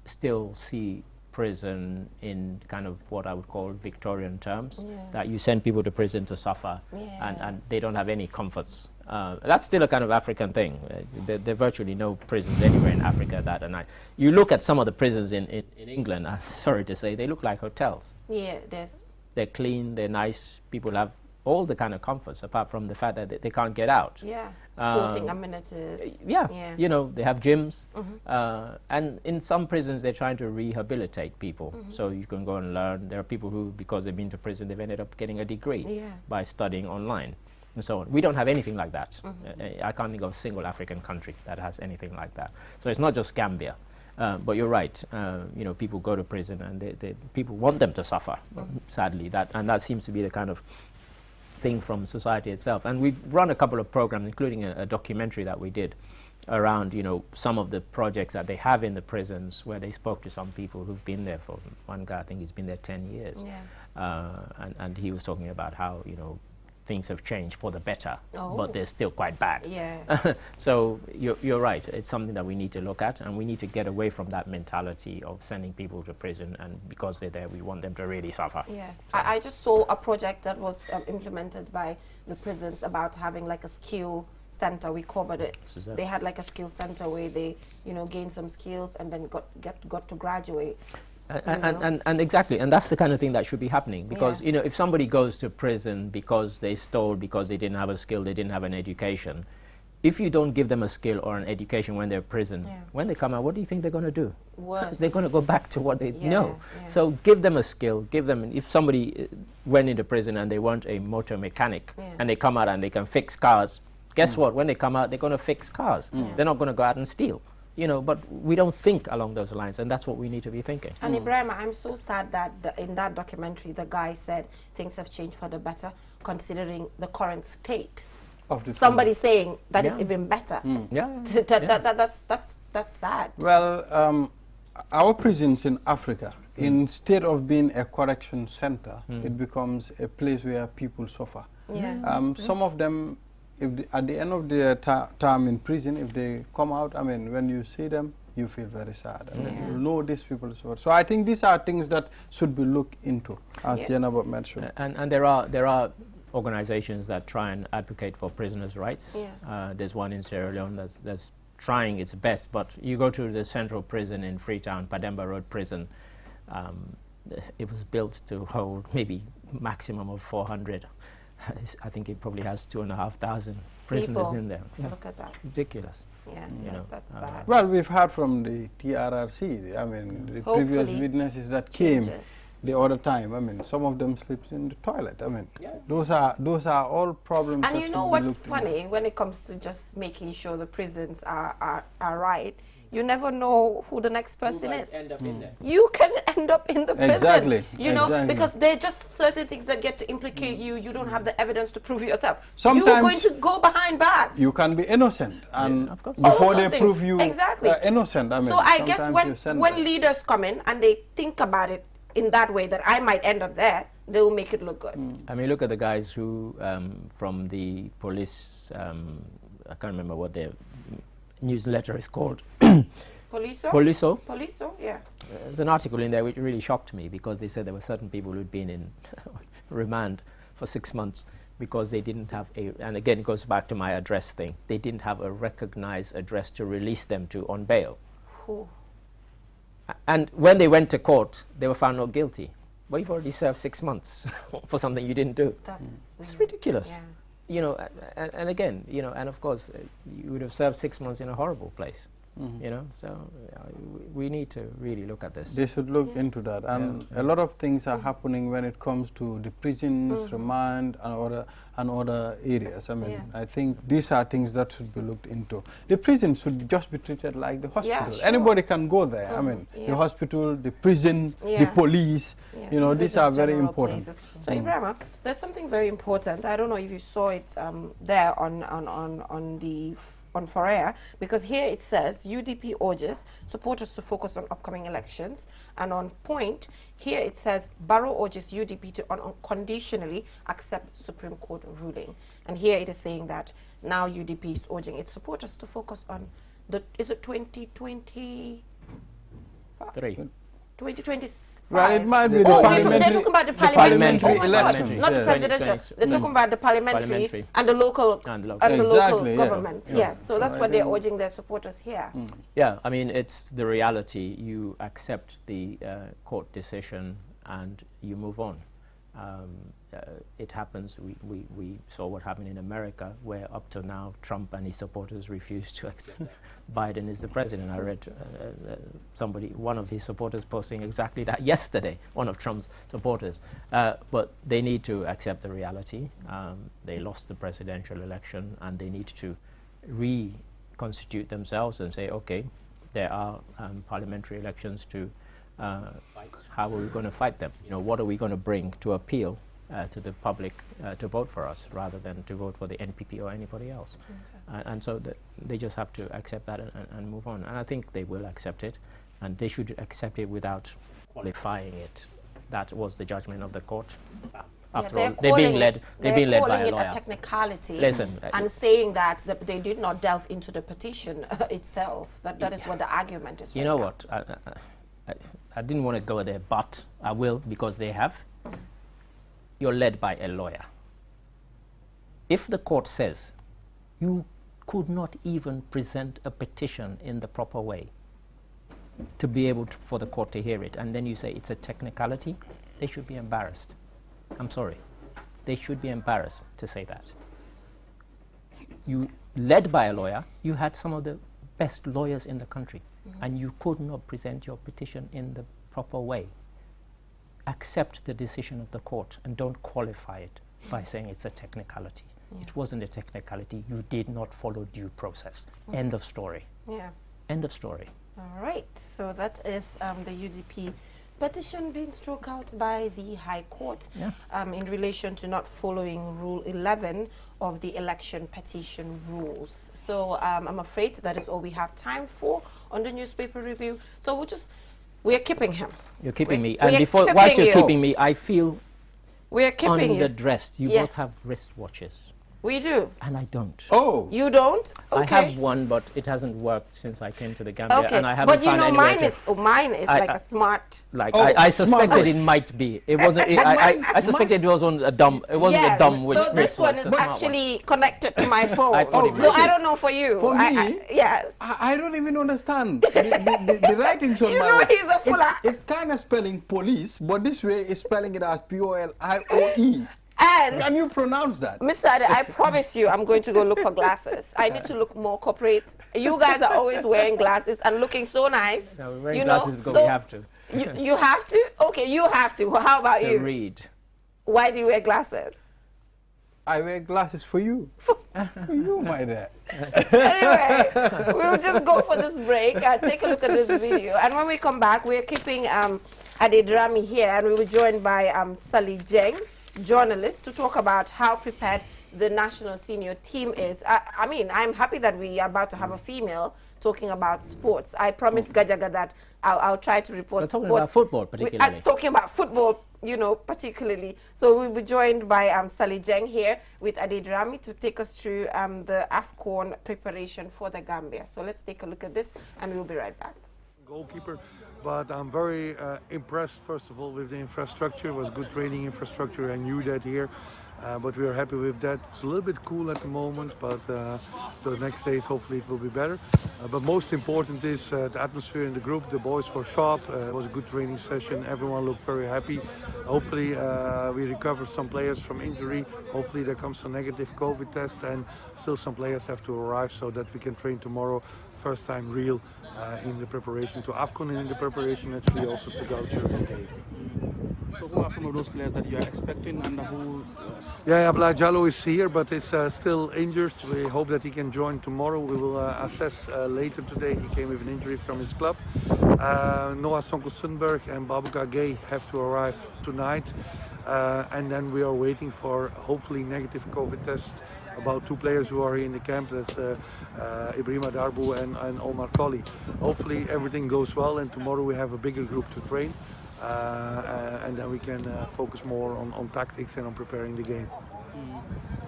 still see prison in kind of what I would call Victorian terms, that you send people to prison to suffer and they don't have any comforts. That's still a kind of African thing. There are virtually no prisons anywhere in Africa that are nice. You look at some of the prisons in England, I'm sorry to say, they look like hotels. Yeah, there's... They're clean, they're nice, people have all the kind of comforts apart from the fact that they can't get out. Yeah, sporting amenities. Yeah, you know, they have gyms. And in some prisons, they're trying to rehabilitate people. So you can go and learn. There are people who, because they've been to prison, they've ended up getting a degree by studying online and so on. We don't have anything like that. I can't think of a single African country that has anything like that. So it's not just Gambia. But you're right. You know, people go to prison and people want them to suffer, sadly. And that seems to be the kind of thing from society itself. And we've run a couple of programs, including a documentary that we did around, you know, some of the projects that they have in the prisons where they spoke to some people who've been there for, one guy, I think he's been there 10 years. And he was talking about how, you know, things have changed for the better, but they're still quite bad. Yeah. So you're right. It's something that we need to look at, and we need to get away from that mentality of sending people to prison, and because they're there, we want them to really suffer. Yeah. So I just saw a project that was implemented by the prisons about having like a skill center. We covered it. They had like a skill center where they, you know, gained some skills and then got to graduate. And exactly, and that's the kind of thing that should be happening, because you know, if somebody goes to prison because they stole, because they didn't have a skill, they didn't have an education, if you don't give them a skill or an education when they're in prison, when they come out, what do you think they're going to do? Worse. They're going to go back to what they know. So give them a skill, give them, if somebody went into prison and they weren't a motor mechanic and they come out and they can fix cars, guess what? When they come out, they're going to fix cars. They're not going to go out and steal. You know, but we don't think along those lines, and that's what we need to be thinking. And Ibrahim, I'm so sad that in that documentary, the guy said things have changed for the better, considering the current state. Of the Somebody saying that is even better. That's sad. Well, our prisons in Africa, instead of being a correction center, it becomes a place where people suffer. Some of them, at the end of their time in prison, if they come out, I mean, when you see them, you feel very sad. I mean, you know these people suffer. So I think these are things that should be looked into, as Jenaba mentioned. And there are organizations that try and advocate for prisoners' rights. There's one in Sierra Leone that's trying its best, but you go to the central prison in Freetown, Pademba Road Prison, it was built to hold maybe maximum of 400. I think it probably has 2,500 prisoners in there. Look at that. Ridiculous. You know, that's bad. Well, we've heard from the TRRC, I mean, the previous witnesses that came the other time, I mean, some of them sleep in the toilet. I mean, those are all problems. And you know what's funny when it comes to just making sure the prisons are right? You never know who the next person is. End up in there. You can end up in the prison. Exactly. You know, because they're just certain things that get to implicate you. You don't have the evidence to prove yourself. Sometimes you're going to go behind bars. You can be innocent, and of course. before they prove you innocent, I mean, so I guess when leaders come in and they think about it in that way, that I might end up there, they will make it look good. I mean, look at the guys who, from the police, I can't remember what their newsletter is called. Poliso, yeah. There's an article in there which really shocked me, because they said there were certain people who'd been in remand for 6 months because they didn't have and again it goes back to my address thing, they didn't have a recognized address to release them to on bail. And when they went to court, they were found not guilty. But you've already served 6 months for something you didn't do. It's ridiculous. you know, and again, you know, and of course, you would have served 6 months in a horrible place. You know, so we need to really look at this. They should look into that, and a lot of things are happening when it comes to the prisons, remand, and other areas. I mean, I think these are things that should be looked into. The prison should just be treated like the hospital. Yeah, sure. Anybody can go there. I mean, the hospital, the prison, the police. You know, these are very important. Places. So Ibrahima, there's something very important. I don't know if you saw it there on Forea, because here it says UDP urges supporters to focus on upcoming elections, and on point here it says Barrow urges UDP to unconditionally accept Supreme Court ruling, and here it is saying that now UDP is urging its supporters to focus on the, is it 2020? 2020. Well, it might be the parliamentary. They're talking about the parliamentary. Oh my God, not the presidential. They're talking about the parliamentary and the local government. Yes, so that's what they're urging their supporters here. Yeah, I mean, it's the reality. You accept the court decision and you move on. It happens. We saw what happened in America, where up to now Trump and his supporters refused to accept Biden is the president. I read one of his supporters posting exactly that yesterday, one of Trump's supporters. But they need to accept the reality. They lost the presidential election, and they need to reconstitute themselves and say, okay, there are parliamentary elections to fight. How are we going to fight them? You know, what are we going to bring to appeal to the public to vote for us, rather than to vote for the NPP or anybody else? And so they just have to accept that and move on. And I think they will accept it, and they should accept it without qualifying it. That was the judgment of the court. After all, they're being led by a lawyer. They're calling it a technicality. Listen, and saying that they did not delve into the petition itself. That is what the argument is. You know what? I didn't want to go there, but I will, because they have. You're led by a lawyer. If the court says you could not even present a petition in the proper way to be able to, for the court to hear it, and then you say it's a technicality, they should be embarrassed. I'm sorry. They should be embarrassed to say that. You, led by a lawyer, you had some of the best lawyers in the country, and you could not present your petition in the proper way. Accept the decision of the court and don't qualify it by saying it's a technicality. It wasn't a technicality. You did not follow due process. End of story. Yeah. End of story. All right. So that is the UDP petition being struck out by the High Court in relation to not following Rule 11 of the election petition rules. So I'm afraid that is all we have time for on the newspaper review. So we're keeping him. You're keeping me. And whilst you're keeping me, I feel we're keeping you. Underdressed. You both have wristwatches. We do. And I don't. Oh. You don't? Okay. I have one, but it hasn't worked since I came to the Gambia. Okay. And I haven't but you know, mine is like a smart. Like I suspected it might be. It wasn't. I suspected it was on a dumb. It wasn't a dumb wristwatch. So this one is actually connected to my phone. So I don't know for you. For me, yes. I don't even understand the writings on my. He's a fuller. It's kind of spelling police, but this way it's spelling it as POLIOE. And can you pronounce that? Mr. Ade, I promise you I'm going to go look for glasses. I need to look more corporate. You guys are always wearing glasses and looking so nice. No, we're wearing glasses because we have to. You have to? Okay, you have to. Well, how about you? To read. Why do you wear glasses? I wear glasses for you. For you, my dear. Anyway, we'll just go for this break. Take a look at this video. And when we come back, we're keeping Adedrami here, and we will be joined by Sally Jeng, journalist, to talk about how prepared the national senior team is. I mean, I'm happy that we are about to have a female talking about sports. I promised Gajaga that I'll try to report. We're talking about football particularly. Talking about football, you know, particularly. So we'll be joined by Sally Jeng here with Adedrami to take us through the AFCON preparation for the Gambia. So let's take a look at this, and we'll be right back. Goalkeeper, but I'm very impressed, first of all, with the infrastructure. It was good training infrastructure. I knew that here. But we are happy with that. It's a little bit cool at the moment, but the next days hopefully it will be better. But most important is the atmosphere in the group. The boys were sharp. It was a good training session. Everyone looked very happy. Hopefully we recovered some players from injury. Hopefully there comes a negative COVID test, and still some players have to arrive so that we can train tomorrow. First time real in the preparation to AFCON and in the preparation actually also to go to the game. So who are some of those players that you are expecting, and who? Yeah, Abla Jallo is here, but is still injured. We hope that he can join tomorrow. We will assess later today. He came with an injury from his club. Noah Sonko-Sundberg and Baboucarr Gaye have to arrive tonight. And then we are waiting for hopefully negative COVID test about 2 players who are here in the camp. That's Ibrahima Darboe and Omar Colley. Hopefully everything goes well, and tomorrow we have a bigger group to train. And then we can focus more on tactics and on preparing the game.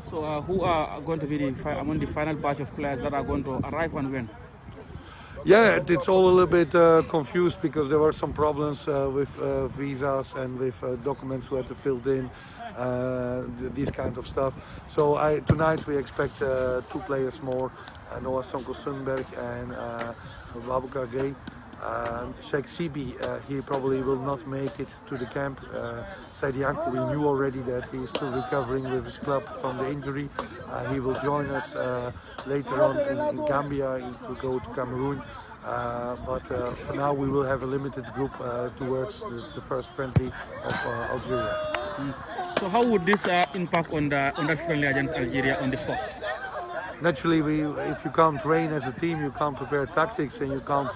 So who are going to be among the final batch of players that are going to arrive and when? Yeah, it's all a little bit confused because there were some problems with visas and with documents who had to fill in, these kind of stuff. So tonight we expect 2 players more, Noah Sonko-Sundberg and Baboucarr Gaye. Sheikh Sibi, he probably will not make it to the camp. Saidi Ankou, we knew already that he is still recovering with his club from the injury. He will join us later on in Gambia to go to Cameroon. But for now we will have a limited group towards the first friendly of Algeria. So how would this impact on that friendly against Algeria on the first? Naturally, if you can't train as a team, you can't prepare tactics and you can't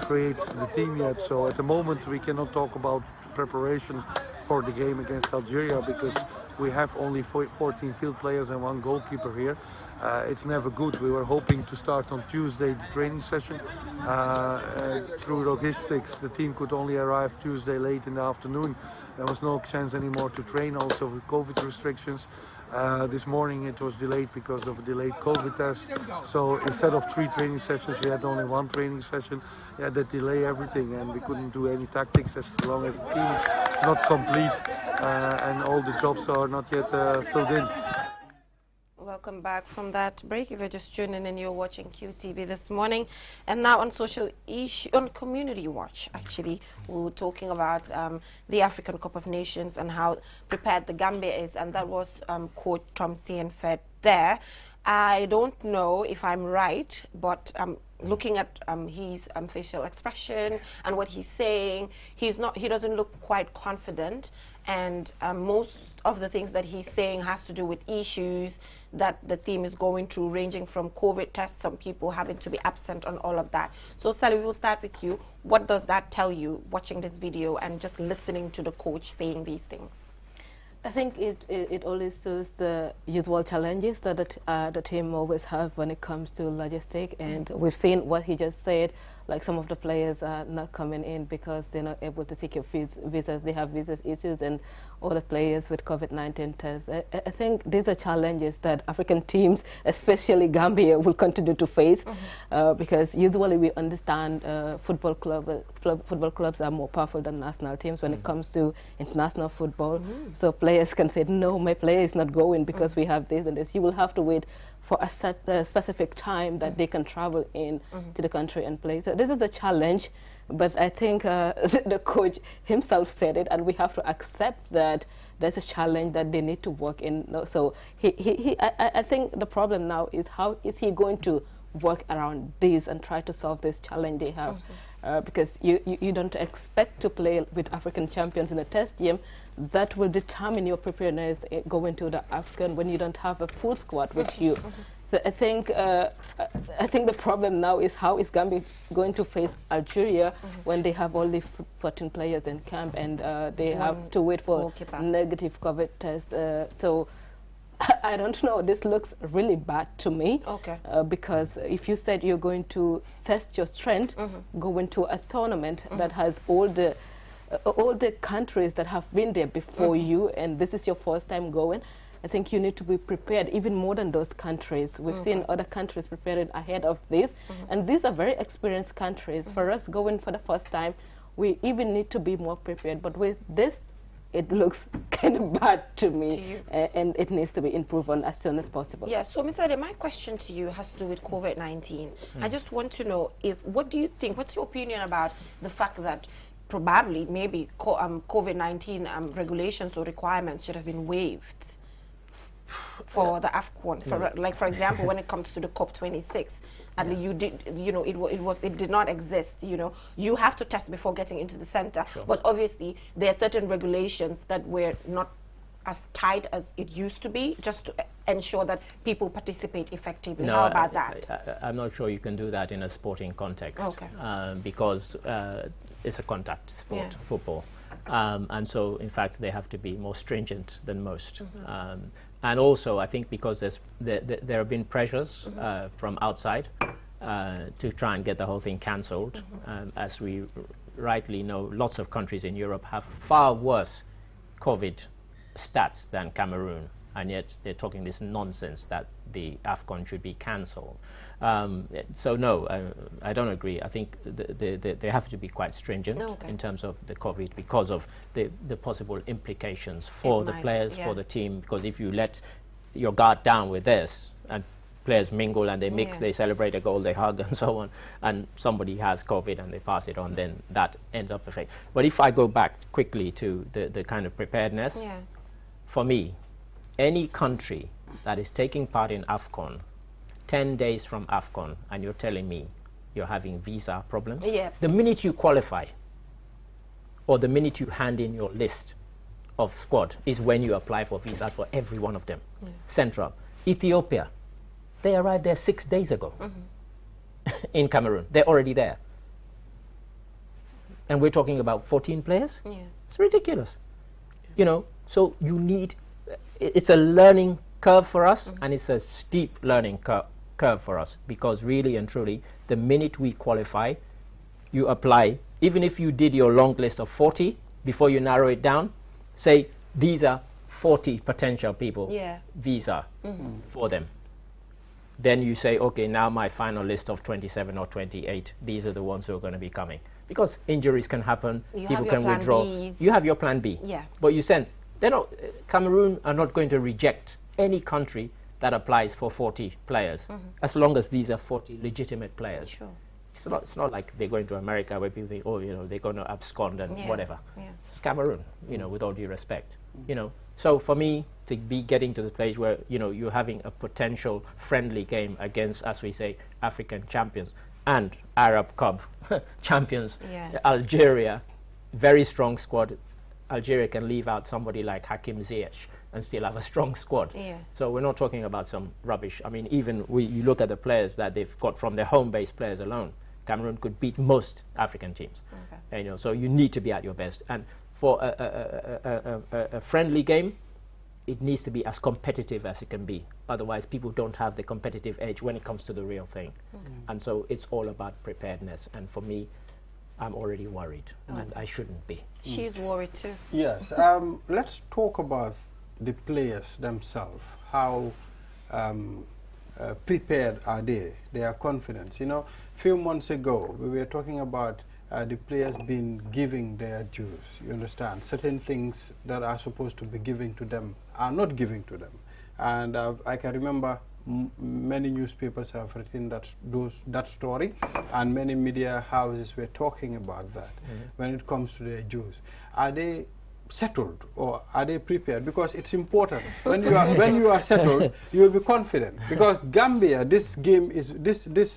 create the team yet. So at the moment we cannot talk about preparation for the game against Algeria because we have only 14 field players and 1 goalkeeper here. It's never good. We were hoping to start on Tuesday the training session. Through logistics, the team could only arrive Tuesday late in the afternoon. There was no chance anymore to train, also with COVID restrictions. This morning it was delayed because of a delayed COVID test. So instead of 3 training sessions, we had only 1 training session. Yeah, that delay everything, and we couldn't do any tactics as long as the team is not complete and all the jobs are not yet filled in. Welcome back from that break. If you're just tuning in, you're watching QTV this morning. And now on on Community Watch, actually, we were talking about the African Cup of Nations and how prepared the Gambia is. And that was Coach Tom Saintfiet there. I don't know if I'm right, but looking at his facial expression and what he's saying, he doesn't look quite confident. And most of the things that he's saying has to do with issues that the team is going through, ranging from COVID tests, some people having to be absent on all of that. So Sally, we'll start with you. What does that tell you, watching this video and just listening to the coach saying these things? I think it always shows the usual challenges that the team always have when it comes to logistics, and we've seen what he just said, like some of the players are not coming in because they're not able to take your visas, they have visa issues, and all the players with COVID-19 tests. I think these are challenges that African teams, especially Gambia, will continue to face because usually we understand football clubs are more powerful than national teams when it comes to international football. So players can say, no, my player is not going because we have this and this. You will have to wait for a specific time that they can travel in to the country and play. So this is a challenge, but I think the coach himself said it, and we have to accept that there's a challenge that they need to work in. So I think the problem now is how is he going to work around this and try to solve this challenge they have. Because you don't expect to play with African champions in a test game. That will determine your preparedness going to the African when you don't have a full squad with you. So I think the problem now is how is Gambia going to face Algeria when they have only 14 players in camp and they have to wait for negative COVID tests. So I don't know. This looks really bad to me. Okay. Because if you said you're going to test your strength, go into a tournament that has all the countries that have been there before you, and this is your first time going, I think you need to be prepared even more than those countries. We've seen other countries preparing ahead of this, and these are very experienced countries. For us going for the first time, we even need to be more prepared. But with this it looks kind of bad to me, To you. and it needs to be improved on as soon as possible. Yeah, so Mr. Ade, my question to you has to do with COVID-19. I just want to know what do you think, what's your opinion about the fact that probably maybe COVID-19 regulations or requirements should have been waived for the AFCON? Like, for example, when it comes to the COP26, and you did, you know, it did not exist. You know, you have to test before getting into the center, but obviously there are certain regulations that were not as tight as it used to be, just to ensure that people participate effectively. How about that? I'm not sure you can do that in a sporting context. Okay. Because it's a contact sport, football. And so, in fact, they have to be more stringent than most. And also, I think because there have been pressures from outside to try and get the whole thing cancelled. As we rightly know, lots of countries in Europe have far worse COVID stats than Cameroon, and yet they're talking this nonsense that the AFCON should be cancelled. So no, I don't agree. I think they have to be quite stringent in terms of the COVID because of the possible implications for the players, for the team, because if you let your guard down with this and players mingle and they mix, they celebrate a goal, they hug and so on, and somebody has COVID and they pass it on, then that ends up affecting. But if I go back quickly to the kind of preparedness, for me, any country that is taking part in AFCON 10 days from AFCON and you're telling me you're having visa problems, the minute you qualify or the minute you hand in your list of squad is when you apply for visas for every one of them. Central. Ethiopia, they arrived there 6 days ago in Cameroon. They're already there. And we're talking about 14 players? It's ridiculous. You know, so you need, it's a learning curve for us, and it's a steep learning curve for us, because really and truly, the minute we qualify, you apply, even if you did your long list of 40, before you narrow it down, say these are 40 potential people, visa for them. Then you say, okay, now my final list of 27 or 28, these are the ones who are going to be coming. Because injuries can happen, people can withdraw. You have your plan B. But you send, Cameroon are not going to reject any country that applies for 40 players, as long as these are 40 legitimate players. It's not like they're going to America where people think, oh, you know, they're going to abscond and whatever. It's Cameroon, you know, with all due respect. You know, so for me to be getting to the place where, you know, you're having a potential friendly game against, as we say, African champions and Arab Cup champions, Algeria, very strong squad. Algeria can leave out somebody like Hakim Ziyech and still have a strong squad. So we're not talking about some rubbish. I mean, even you look at the players that they've got from their home-based players alone, Cameroon could beat most African teams. You know, so you need to be at your best. And for a friendly game, it needs to be as competitive as it can be. Otherwise, people don't have the competitive edge when it comes to the real thing. And so it's all about preparedness. And for me, I'm already worried, and I shouldn't be. She's worried too. Yes. Let's talk about the players themselves. How prepared are they? Their confidence. You know, a few months ago, we were talking about the players being giving their dues. You understand? Certain things that are supposed to be given to them are not giving to them. And I can remember many newspapers have written that story, and many media houses were talking about that when it comes to their dues. Are they settled, or are they prepared? Because it's important. When you are settled, you will be confident. Because Gambia, this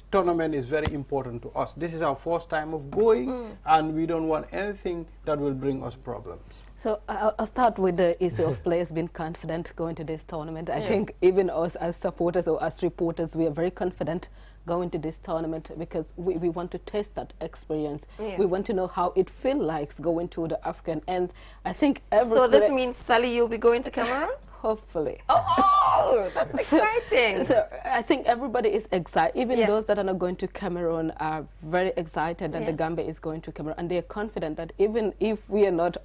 tournament is very important to us. This is our first time of going, and we don't want anything that will bring us problems. So I'll start with the issue of players being confident going to this tournament. I think even us as supporters or as reporters, we are very confident going to this tournament because we want to test that experience. We want to know how it feels like going to the African. And I think So this means, Sally, you'll be going to Cameroon? Hopefully. Oh, that's exciting. So I think everybody is excited. Even those that are not going to Cameroon are very excited that the Gambia is going to Cameroon, and they are confident that even if we are not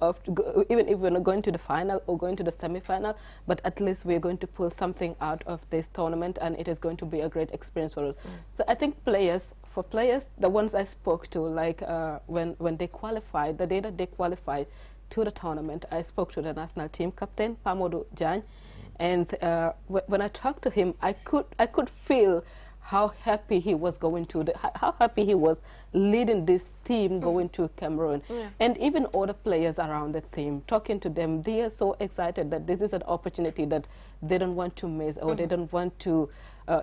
even if we're not going to the final or going to the semi-final, but at least we're going to pull something out of this tournament, and it is going to be a great experience for us. So I think for players, the ones I spoke to, like when they qualified, the day that they qualified, to the tournament, I spoke to the national team captain, Pamodu Jan, and when I talked to him, I could feel how happy he was going to, how happy he was leading this team going to Cameroon. And even other players around the team, talking to them, they are so excited that this is an opportunity that they don't want to miss, or they don't want to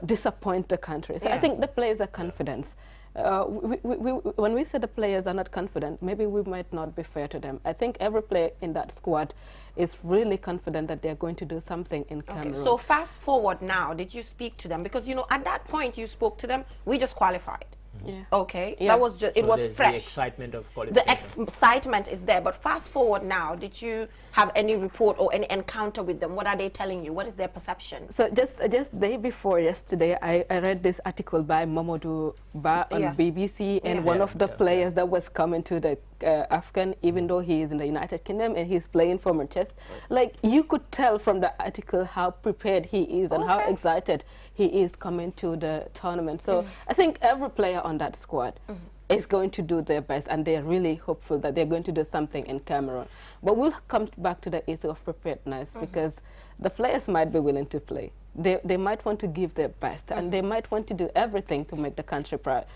disappoint the country. So I think the players are confident. When we say the players are not confident, maybe we might not be fair to them. I think every player in that squad is really confident that they're going to do something in Cameroon. Okay, so fast forward now, did you speak to them? Because, you know, at that point you spoke to them, we just qualified. Yeah. Okay, that was just, it was fresh. The excitement of qualification. The excitement is there, but fast forward now, did you have any report or any encounter with them? What are they telling you? What is their perception? So just day before yesterday, I read this article by Mamadou Ba on BBC, and one of the players that was coming to the Afghan, even though he is in the United Kingdom and he's playing for Manchester, like you could tell from the article how prepared he is and how excited he is coming to the tournament. So I think every player on that squad is going to do their best, and they're really hopeful that they're going to do something in Cameroon. But we'll come back to the issue of preparedness, because the players might be willing to play. They might want to give their best, and they might want to do everything to make the country proud.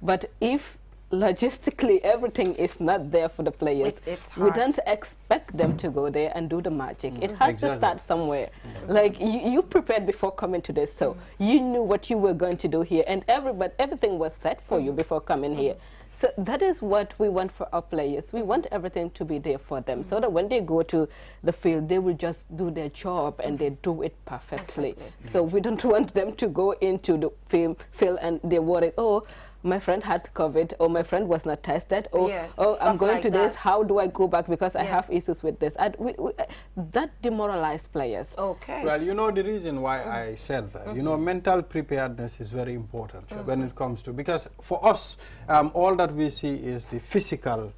But if logistically everything is not there for the players, we don't expect them to go there and do the magic. It has to start somewhere. Like you prepared before coming to this, so you knew what you were going to do here, and everything was set for you before coming here. So that is what we want for our players. We want everything to be there for them, so that when they go to the field, they will just do their job and they do it perfectly. So we don't want them to go into the field and they're worried, oh, my friend had COVID, or my friend was not tested, or oh, I'm going to this, how do I go back because I have issues with this? That demoralized players. Okay. Well, you know the reason why I said that. You know, mental preparedness is very important when it comes to, because for us, all that we see is the physical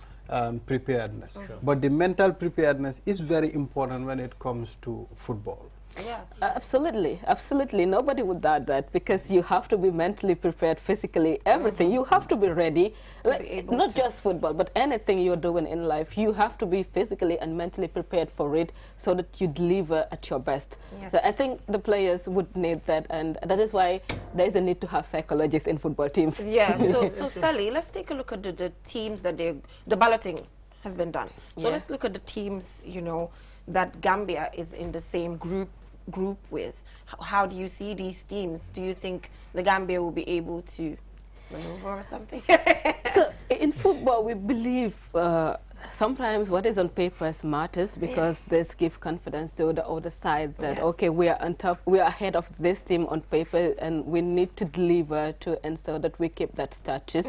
preparedness. But the mental preparedness is very important when it comes to football. Yeah. Absolutely, absolutely. Nobody would doubt that, because you have to be mentally prepared, physically, everything. You have to be ready, not just football, but anything you're doing in life. You have to be physically and mentally prepared for it, so that you deliver at your best. So I think the players would need that, and that is why there is a need to have psychologists in football teams. Yeah. So Sally, let's take a look at the teams that the balloting has been done. So let's look at the teams, you know, that Gambia is in the same group with. How do you see these teams? Do you think the Gambia will be able to maneuver or something? So in football, we believe sometimes what is on paper matters, because this gives confidence to the other side that okay, we are on top, we are ahead of this team on paper, and we need to deliver to ensure that we keep that status.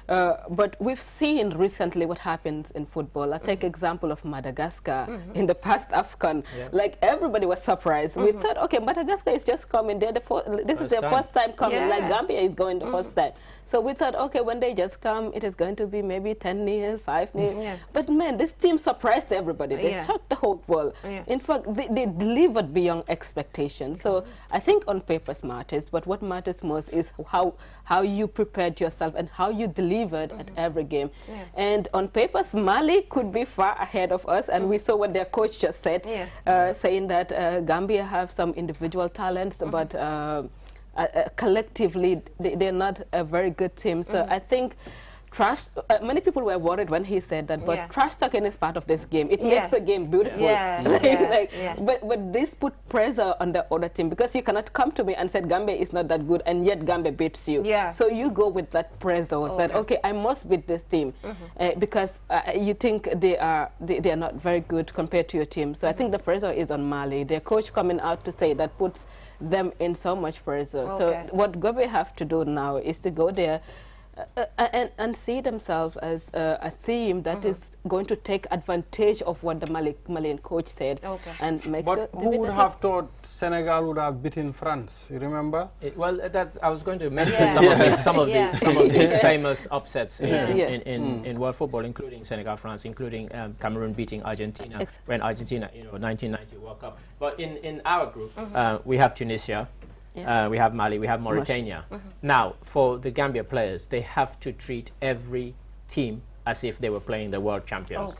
But we've seen recently what happens in football. I take example of Madagascar in the past AFCON. Like everybody was surprised. We thought, okay, Madagascar is just coming. This is their first time coming. Like Gambia is going the first time. So we thought, okay, when they just come, it is going to be maybe 10-0, 5-0. But man, this team surprised everybody. They shocked the whole world. In fact, they delivered beyond expectations. So I think on paper matters, but what matters most is how you prepared yourself and how you delivered at every game. And on paper, Mali could be far ahead of us, and we saw what their coach just said, saying that Gambia have some individual talents, but collectively they're not a very good team. So I think many people were worried when he said that, but trash talking is part of this game. It makes the game beautiful. But this put pressure on the other team, because you cannot come to me and say Gambia is not that good, and yet Gambia beats you. So you go with that pressure that, okay, I must beat this team, because you think they are not very good compared to your team. So I think the pressure is on Mali. Their coach coming out to say that puts them in so much pressure. So what Gambia have to do now is to go there and see themselves as a team that is going to take advantage of what the Malian coach said and make. But who would have thought Senegal would have beaten France? You remember? Well, I was going to mention some of the famous upsets in world football, including Senegal, France, including Cameroon beating Argentina when Argentina, 1990 World Cup. But in our group, we have Tunisia. We have Mali, we have Mauritania. Now, for the Gambia players, they have to treat every team as if they were playing the world champions.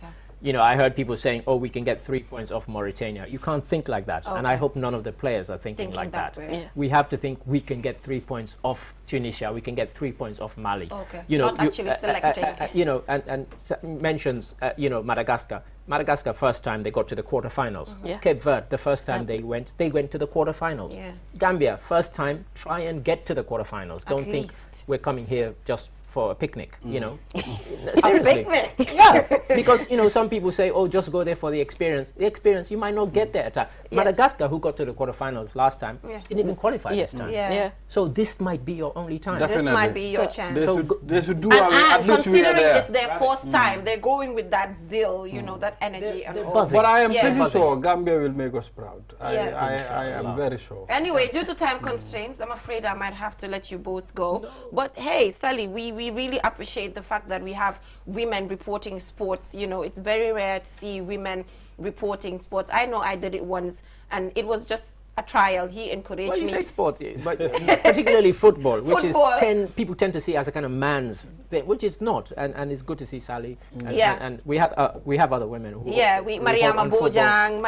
You know, I heard people saying, oh, we can get 3 points off Mauritania. You can't think like that. Okay. And I hope none of the players are thinking like that. way. We have to think we can get 3 points off Tunisia. We can get 3 points off Mali. Okay. You know, Not actually selecting. you know, and mentions, you know, Madagascar. Madagascar, first time they got to the quarterfinals. Cape Verde, the first time they went to the quarterfinals. Gambia, first time, try and get to the quarterfinals. Don't think we're coming here just for a picnic, you know. Seriously. A picnic? Yeah, because, you know, some people say, oh, just go there for the experience. The experience, you might not get there at time. Madagascar, who got to the quarterfinals last time, didn't even qualify this time. So this might be your only time. Definitely. This might be your chance. They should do and at least we are considering there. it's their first time, they're going with that zeal, you know, that energy and all. buzzing. But I am pretty sure Gambia will make us proud. I am very sure. Anyway, due to time constraints, I'm afraid I might have to let you both go. No. But hey, Sally, we really appreciate the fact that we have women reporting sports. You know, it's very rare to see women reporting sports. I know I did it once, and it was just a trial. He encouraged well, you me. say sports, but particularly football, which is people tend to see as a kind of man's thing, which it's not. And it's good to see Sally. And we have other women who Mariama Bojang,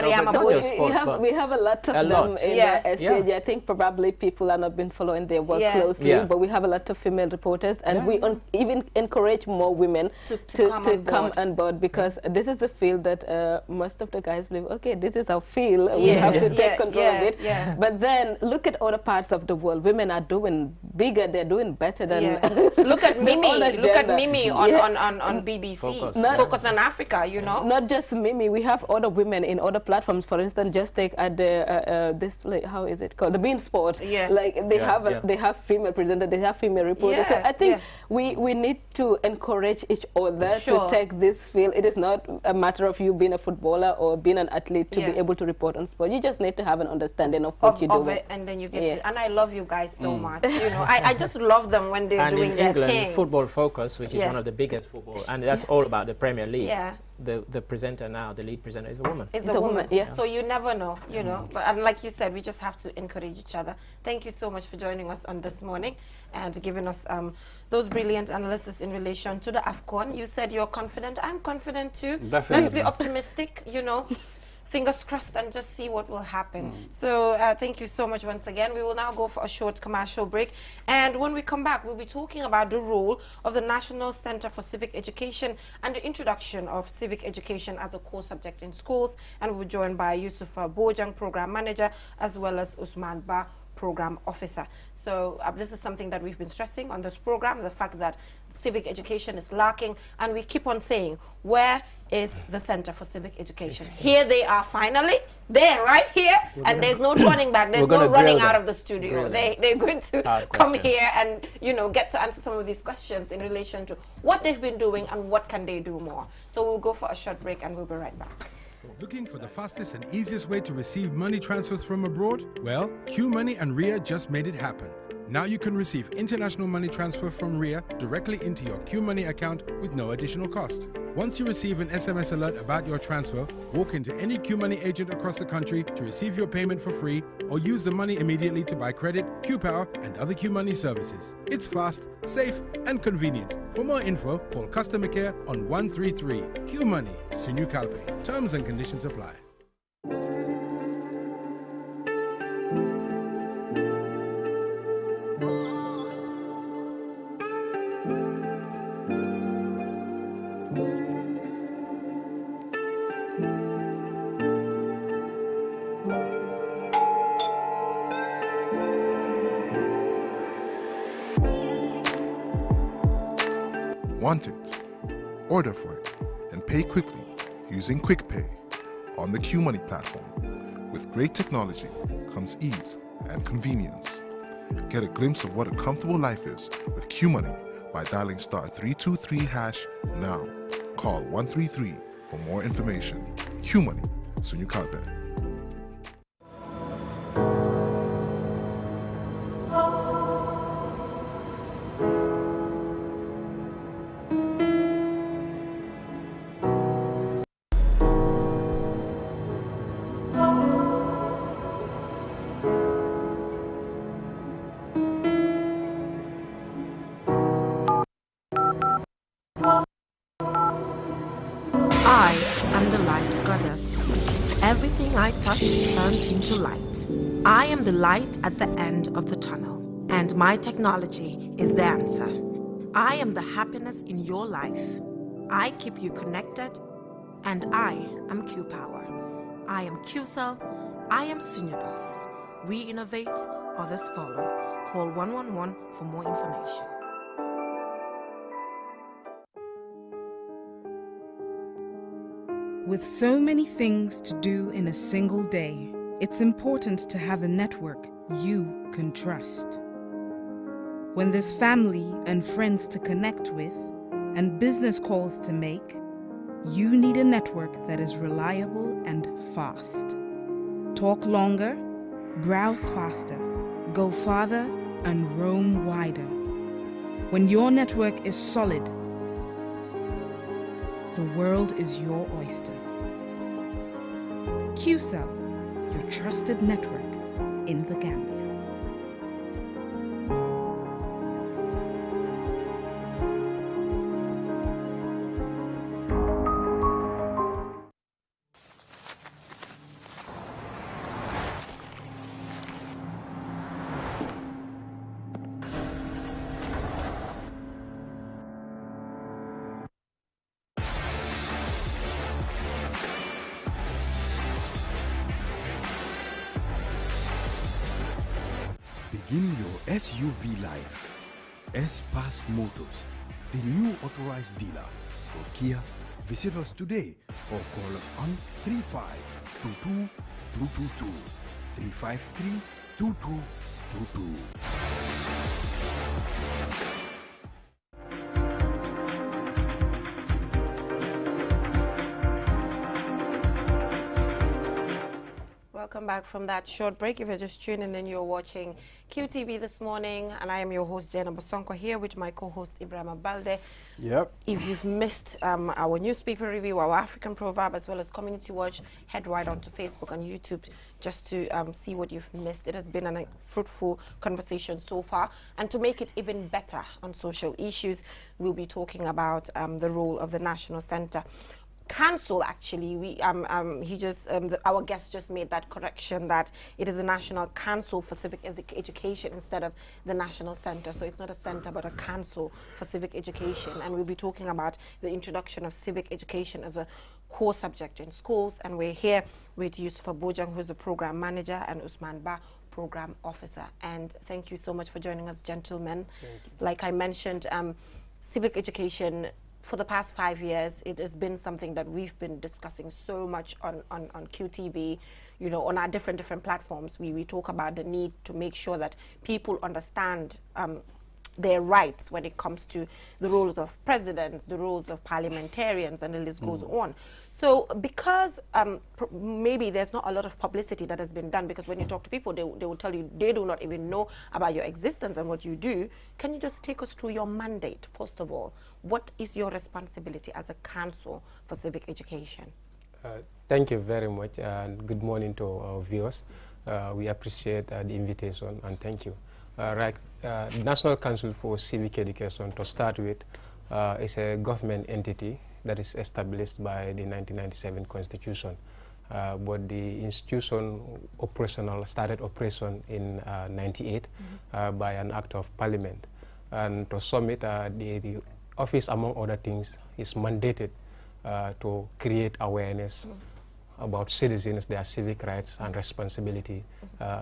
we have a lot of them in the SKG. I think probably people are not been following their work closely, but we have a lot of female reporters, and we even encourage more women to come on board, because this is a field that most of the guys believe, okay, this is our field, we have to take control of it. But then look at other parts of the world. Women are doing bigger. They're doing better than. Look at Mimi. Look at Mimi on BBC. Focus on Africa. You know. Not just Mimi. We have other women in other platforms. For instance, just take at the this, like, how is it called, the Bean Sport. Like they have female presenters. They have female reporters. So I think we need to encourage each other to take this field. It is not a matter of you being a footballer or being an athlete to be able to report on sport. You just need to have an understanding of what you do. And then you get to, and I love you guys so much. You know, I just love them when they're doing their thing. And in England, Football Focus, which is one of the biggest football, and that's all about the Premier League. The presenter now, the lead presenter, is a woman. It's a woman. So you never know, you know. But and like you said, we just have to encourage each other. Thank you so much for joining us on this morning and giving us those brilliant analysis in relation to the AFCON. You said you're confident. I'm confident too. Definitely. Let's be optimistic, you know. Fingers crossed and just see what will happen. So thank you so much once again. We will now go for a short commercial break. And when we come back, we'll be talking about the role of the National Center for Civic Education and the introduction of civic education as a core subject in schools. And we'll be joined by Yusufa Bojang, Program Manager, as well as Usman Ba, Program Officer. So this is something that we've been stressing on this program, the fact that civic education is lacking, and we keep on saying, where is the Center for Civic Education? Here they are finally, they're right here, and there's no turning back, there's no running out of the studio. They're going to come here and, you know, get to answer some of these questions in relation to what they've been doing and what can they do more. So we'll go for a short break and we'll be right back. Looking for the fastest and easiest way to receive money transfers from abroad? Well, QMoney and Ria just made it happen. Now you can receive international money transfer from Ria directly into your QMoney account with no additional cost. Once you receive an SMS alert about your transfer, walk into any QMoney agent across the country to receive your payment for free, or use the money immediately to buy credit, QPower, and other QMoney services. It's fast, safe, and convenient. For more info, call customer care on 133. QMoney, Sinu Kalpe. Terms and conditions apply. Want it, order for it, and pay quickly using QuickPay on the QMoney platform. With great technology comes ease and convenience. Get a glimpse of what a comfortable life is with QMoney by dialing *323# now. Call 133 for more information. QMoney, Sinu Kalpe. everything I touch turns into light. I am the light at the end of the tunnel, and my technology is the answer. I am the happiness in your life. I keep you connected, and I am Q-Power. I am Q-Cell. I am Senior Boss. We innovate, others follow. Call 111 for more information. With so many things to do in a single day, it's important to have a network you can trust. When there's family and friends to connect with and business calls to make, you need a network that is reliable and fast. Talk longer, browse faster, go farther, and roam wider. When your network is solid, the world is your oyster. Q-Cell, your trusted network in the Gambia. Begin your SUV life. S-Pass Motors, the new authorized dealer for Kia. Visit us today or call us on 3522-222, 353-2222. Welcome back from that short break. If you're just tuning in, you're watching QTV this morning, and I am your host, Jenna Bosonko, here with my co-host, Ibrahim Balde. Yep. If you've missed our newspaper review, our African proverb, as well as Community Watch, head right onto Facebook and YouTube just to see what you've missed. It has been a fruitful conversation so far, and to make it even better on social issues, we'll be talking about the role of the National Center. Council, actually, our guest just made that correction that it is the National Council for Civic Education instead of the National Center. So it's not a center but a council for civic education, and we'll be talking about the introduction of civic education as a core subject in schools. And we're here with Yusufa Bojang, who's the program manager, and Usman Ba, program officer. And thank you so much for joining us, gentlemen. Like I mentioned, civic education, for the past 5 years, it has been something that we've been discussing so much on QTV, you know, on our different platforms. We talk about the need to make sure that people understand their rights when it comes to the roles of presidents, the roles of parliamentarians, and the list goes on. So because maybe there's not a lot of publicity that has been done, because when you talk to people, they will tell you they do not even know about your existence and what you do. Can you just take us through your mandate, first of all? What is your responsibility as a council for civic education? Thank you very much, and good morning to our viewers. We appreciate the invitation, and thank you. National Council for Civic Education, to start with, is a government entity that is established by the 1997 Constitution. But the institution started operation in 98 by an act of parliament. And to sum it, the office, among other things, is mandated to create awareness about citizens, their civic rights and responsibility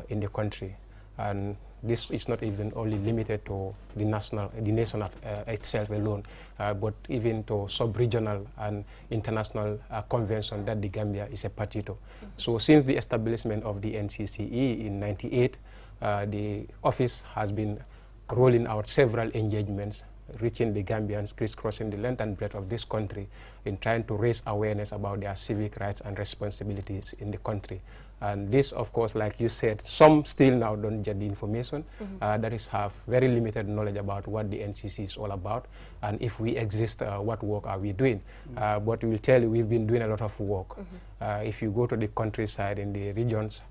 in the country. And this is not even only limited to the nation itself alone, but even to sub-regional and international convention that the Gambia is a party to. So since the establishment of the NCCE in 98, the office has been rolling out several engagements, reaching the Gambians, crisscrossing the length and breadth of this country in trying to raise awareness about their civic rights and responsibilities in the country. And this, of course, like you said, some still now don't get the information. That is, have very limited knowledge about what the NCC is all about. And if we exist, what work are we doing? But we will tell you, we've been doing a lot of work. If you go to the countryside in the regions,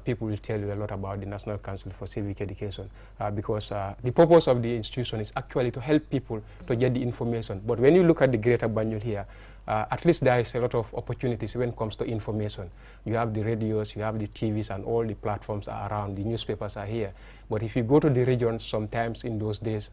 people will tell you a lot about the National Council for Civic Education, because the purpose of the institution is actually to help people to get the information. But when you look at the Greater Banjul here, at least there is a lot of opportunities when it comes to information. You have the radios, you have the TVs, and all the platforms are around. The newspapers are here. But if you go to the regions, sometimes in those days,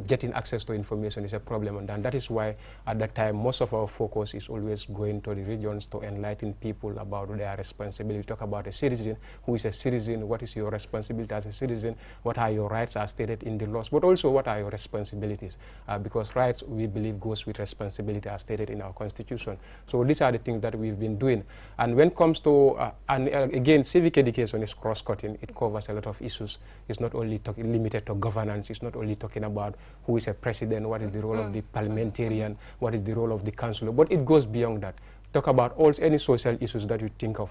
getting access to information is a problem. And that is why, at that time, most of our focus is always going to the regions to enlighten people about their responsibility. We talk about a citizen. Who is a citizen? What is your responsibility as a citizen? What are your rights as stated in the laws? But also, what are your responsibilities? Because rights, we believe, goes with responsibility as stated in our Constitution. So these are the things that we've been doing. And when it comes to, again, civic education is cross-cutting. It covers a lot of issues. It's not only limited to governance. It's not only talking about who is a president, what is the role of the parliamentarian, what is the role of the councillor, but it goes beyond that. Talk about any social issues that you think of.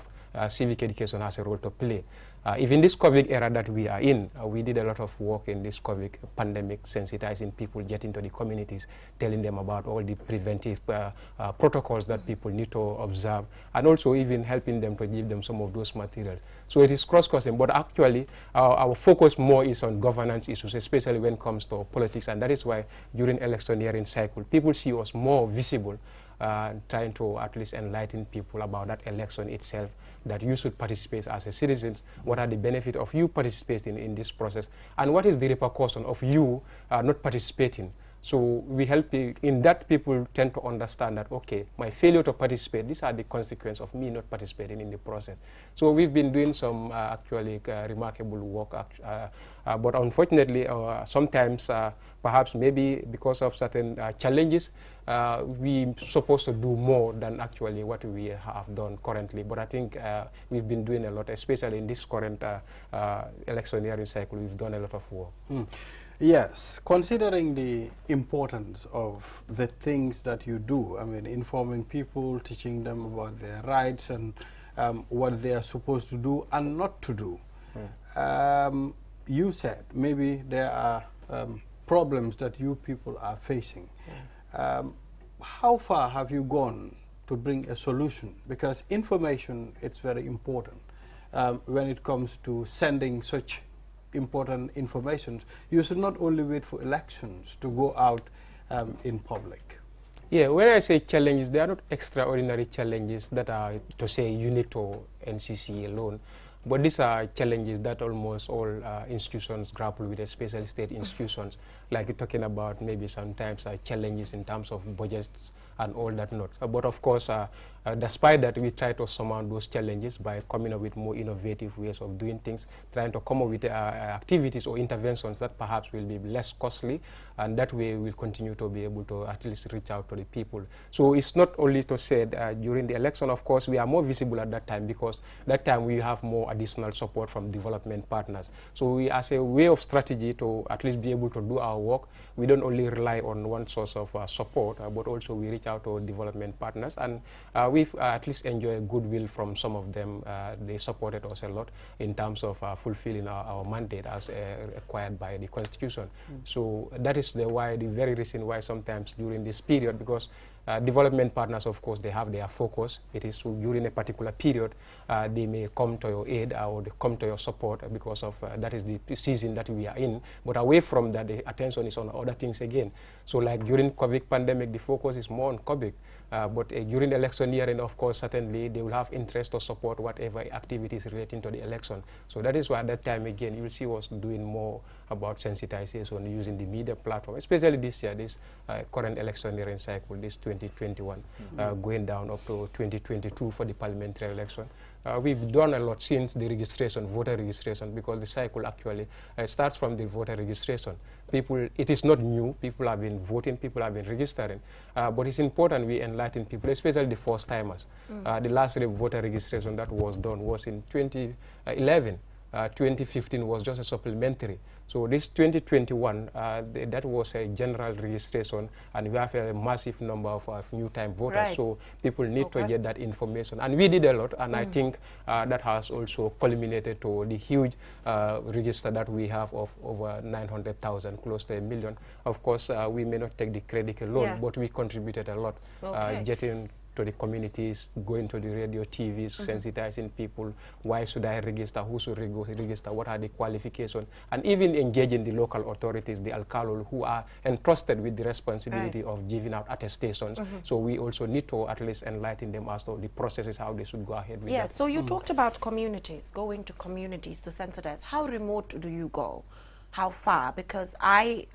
Civic education has a role to play. Even this COVID era that we are in, we did a lot of work in this COVID pandemic, sensitizing people, getting to the communities, telling them about all the preventive protocols that people need to observe, and also even helping them to give them some of those materials. So it is cross-cutting, but actually our focus more is on governance issues, especially when it comes to politics, and that is why during electioneering cycle, people see us more visible, trying to at least enlighten people about that election itself, that you should participate as a citizen, what are the benefits of you participating in this process, and what is the repercussion of you not participating. So we help in that people tend to understand that, okay, my failure to participate, these are the consequences of me not participating in the process. So we've been doing some actually remarkable work, but unfortunately, sometimes perhaps maybe because of certain challenges, we're supposed to do more than actually what we have done currently. But I think we've been doing a lot, especially in this current electioneering cycle. We've done a lot of work. Yes, considering the importance of the things that you do, I mean, informing people, teaching them about their rights and what they are supposed to do and not to do. You said maybe there are problems that you people are facing. How far have you gone to bring a solution? Because information, it's very important when it comes to sending such important information. You should not only wait for elections to go out in public. Yeah, when I say challenges, they are not extraordinary challenges that are, to say, unique to NCC alone. But these are challenges that almost all institutions grapple with, especially state institutions, like you're talking about maybe sometimes challenges in terms of budgets and all that not. But of course, despite that, we try to surmount those challenges by coming up with more innovative ways of doing things, trying to come up with activities or interventions that perhaps will be less costly, and that way we'll continue to be able to at least reach out to the people. So it's not only to say during the election, of course, we are more visible at that time, because that time we have more additional support from development partners. So we, as a way of strategy to at least be able to do our work, we don't only rely on one source of support, but also we reach out to development partners, and we've at least enjoyed goodwill from some of them. They supported us a lot in terms of fulfilling our mandate as required by the Constitution. So that is the very reason why sometimes during this period, because development partners, of course, they have their focus. It is during a particular period they may come to your aid or they come to your support because of that is the season that we are in. But away from that, the attention is on other things again. So like during COVID pandemic, the focus is more on COVID. But during the election year, and of course, certainly they will have interest to support whatever activities relating to the election. So that is why at that time, again, you will see us doing more about sensitization using the media platform, especially this year, this current electioneering cycle, this 2021, going down up to 2022 for the parliamentary election. We've done a lot since the registration, voter registration, because the cycle actually starts from the voter registration. People, it is not new. People have been voting, people have been registering. But it's important we enlighten people, especially the first-timers. The last voter registration that was done was in 2011. 2015 was just a supplementary. So this 2021, that was a general registration, and we have a massive number of new-time voters. Right. So people need to get that information. And we did a lot, and I think that has also culminated to the huge register that we have of over 900,000, close to 1 million. Of course, we may not take the credit alone, but we contributed a lot, getting to the communities, going to the radio, TVs, sensitizing people. Why should I register? Who should register? What are the qualifications? And even engaging the local authorities, the alcalde, who are entrusted with the responsibility of giving out attestations. So we also need to at least enlighten them as to the processes, how they should go ahead with that. So you talked about communities, going to communities to sensitize. How remote do you go? How far? Because I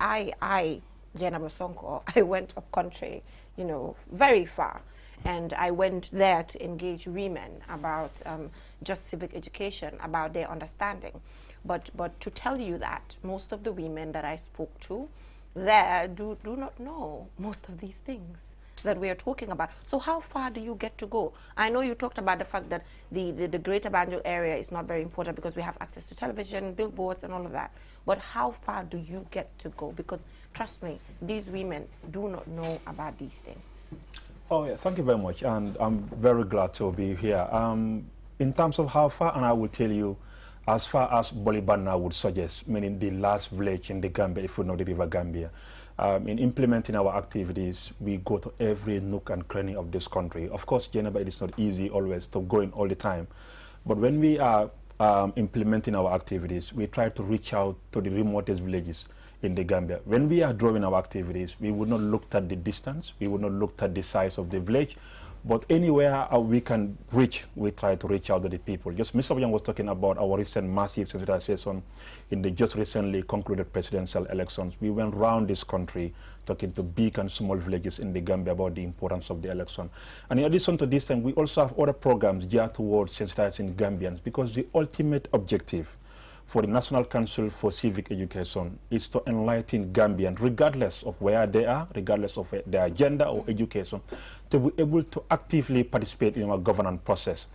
Jenaba Sonko, I went up country, you know, very far. And I went there to engage women about just civic education, about their understanding. But to tell you that most of the women that I spoke to there do not know most of these things that we are talking about. So how far do you get to go? I know you talked about the fact that the Greater Banjul area is not very important because we have access to television, billboards, and all of that. But how far do you get to go? Because trust me, these women do not know about these things. Oh, yeah, thank you very much. And I'm very glad to be here. In terms of how far, and I will tell you, as far as Bolibana would suggest, meaning the last village in the Gambia, if you know the River Gambia. In implementing our activities, we go to every nook and cranny of this country. Of course, Geneva, it is not easy always to go in all the time. But when we are implementing our activities, we try to reach out to the remotest villages in the Gambia. When we are drawing our activities, we would not look at the distance, we would not look at the size of the village, but anywhere we can reach, we try to reach out to the people. Just Mr. Young was talking about our recent massive sensitization in the just recently concluded presidential elections. We went around this country talking to big and small villages in the Gambia about the importance of the election. And in addition to this, we also have other programs geared towards sensitizing Gambians, because the ultimate objective for the National Council for Civic Education is to enlighten Gambians, regardless of where they are, regardless of their agenda or education, to be able to actively participate in our governance process.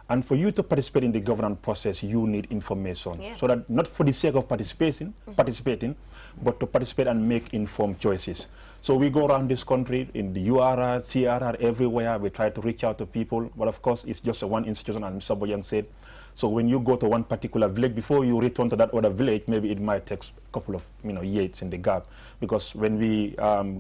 And for you to participate in the governance process, you need information. So that not for the sake of participating, but to participate and make informed choices. So we go around this country in the URR, CRR, everywhere. We try to reach out to people. But of course, it's just one institution, and Mr. Boyan said. So when you go to one particular village, before you return to that other village, maybe it might take a couple of years in the gap. Because when we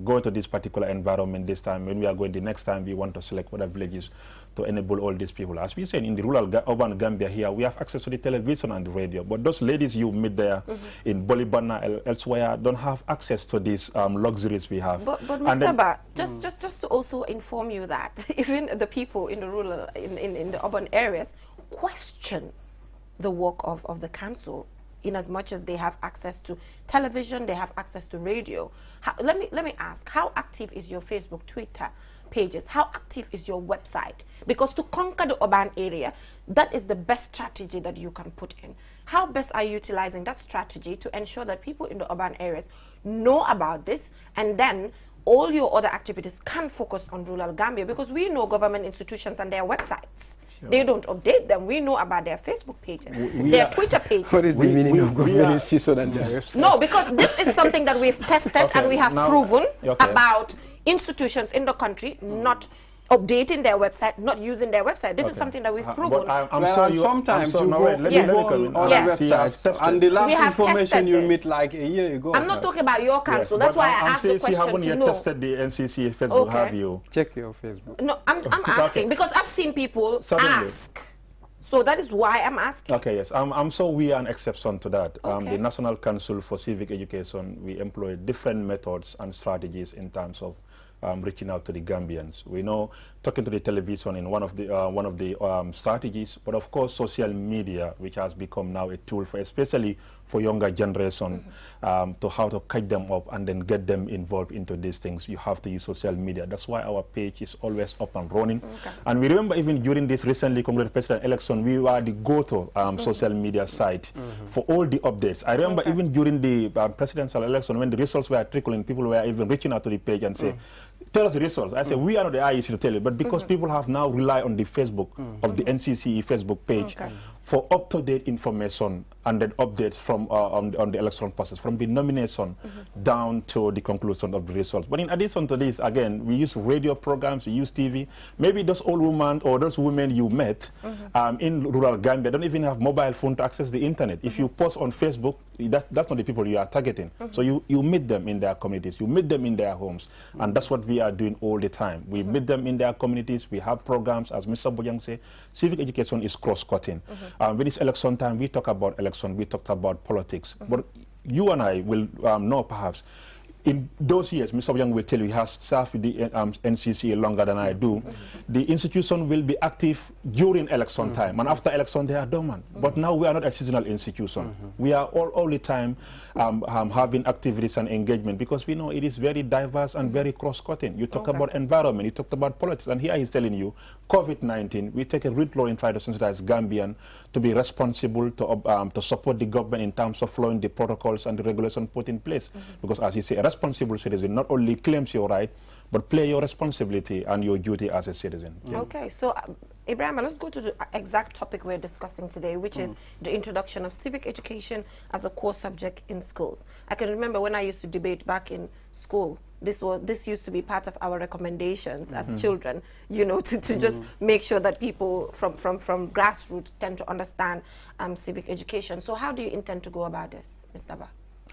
go to this particular environment this time, when we are going the next time, we want to select other villages to enable all these people. As we said, in the rural urban Gambia here, we have access to the television and the radio. But those ladies you meet there in Bolibana, elsewhere, don't have access to these luxuries we have. But Mr. Ba, just to also inform you that even the people in the rural, in the urban areas, question the work of the council, in as much as they have access to television, they have access to radio. Let me ask, how active is your Facebook, Twitter pages? How active is your website? Because to conquer the urban area, that is the best strategy that you can put in. How best are you utilizing that strategy to ensure that people in the urban areas know about this, and then all your other activities can focus on rural Gambia? Because we know government institutions and their websites. They don't update them. We know about their Facebook pages, their Twitter pages. What is the meaning of government institution and their website? No, because this is something that we've tested and we have proven about institutions in the country not updating their website, not using their website. This is something that we've proven. I'm sorry, sometimes you go on other websites, and the last information you meet like a year ago. I'm not talking about your council. That's why I asked the question haven't to yet know. tested the NCC Facebook, have you? Check your Facebook. No, I'm asking because I've seen people ask. So that is why I'm asking. Okay, yes. So we are an exception to that. The National Council for Civic Education, we employ different methods and strategies in terms of reaching out to the Gambians. We know talking to the television in one of the strategies, but of course social media, which has become now a tool for, especially for younger generation, to how to catch them up and then get them involved into these things. You have to use social media. That's why our page is always up and running. And we remember even during this recently concluded presidential election, we were the go-to social media site for all the updates. I remember even during the presidential election, when the results were trickling, people were even reaching out to the page and say, tell us the results. I said, we are not the IEC to tell you, but because people have now relied on the Facebook of the NCCE Facebook page for up-to-date information and then updates from on the election process, from the nomination down to the conclusion of the results. But in addition to this, again, we use radio programs, we use TV. Maybe those old women or those women you met in rural Gambia don't even have mobile phone to access the internet. If you post on Facebook, that's not the people you are targeting. So you meet them in their communities, you meet them in their homes, and that's what we are doing all the time. We meet them in their communities, we have programs, as Mr. Bojang said, civic education is cross-cutting. When it's election time, we talk about election, we talk about politics. But you and I will know perhaps, in those years, Mr. Young will tell you, he has served with the NCC longer than I do. The institution will be active during election time, and after election they are dormant. But now we are not a seasonal institution. We are all the time having activities and engagement, because we know it is very diverse and very cross-cutting. You talk about environment, you talked about politics, and here he's telling you, COVID-19, we take a root law in trying to sensitize Gambian to be responsible, to support the government in terms of following the protocols and the regulations put in place. Because as he said, a responsible citizen not only claims your right, but play your responsibility and your duty as a citizen. Okay, so Ibrahim, let's go to the exact topic we're discussing today, which is the introduction of civic education as a core subject in schools. I can remember when I used to debate back in school, this used to be part of our recommendations as children, you know, to just make sure that people from grassroots tend to understand civic education. So how do you intend to go about this, Mr. Ba?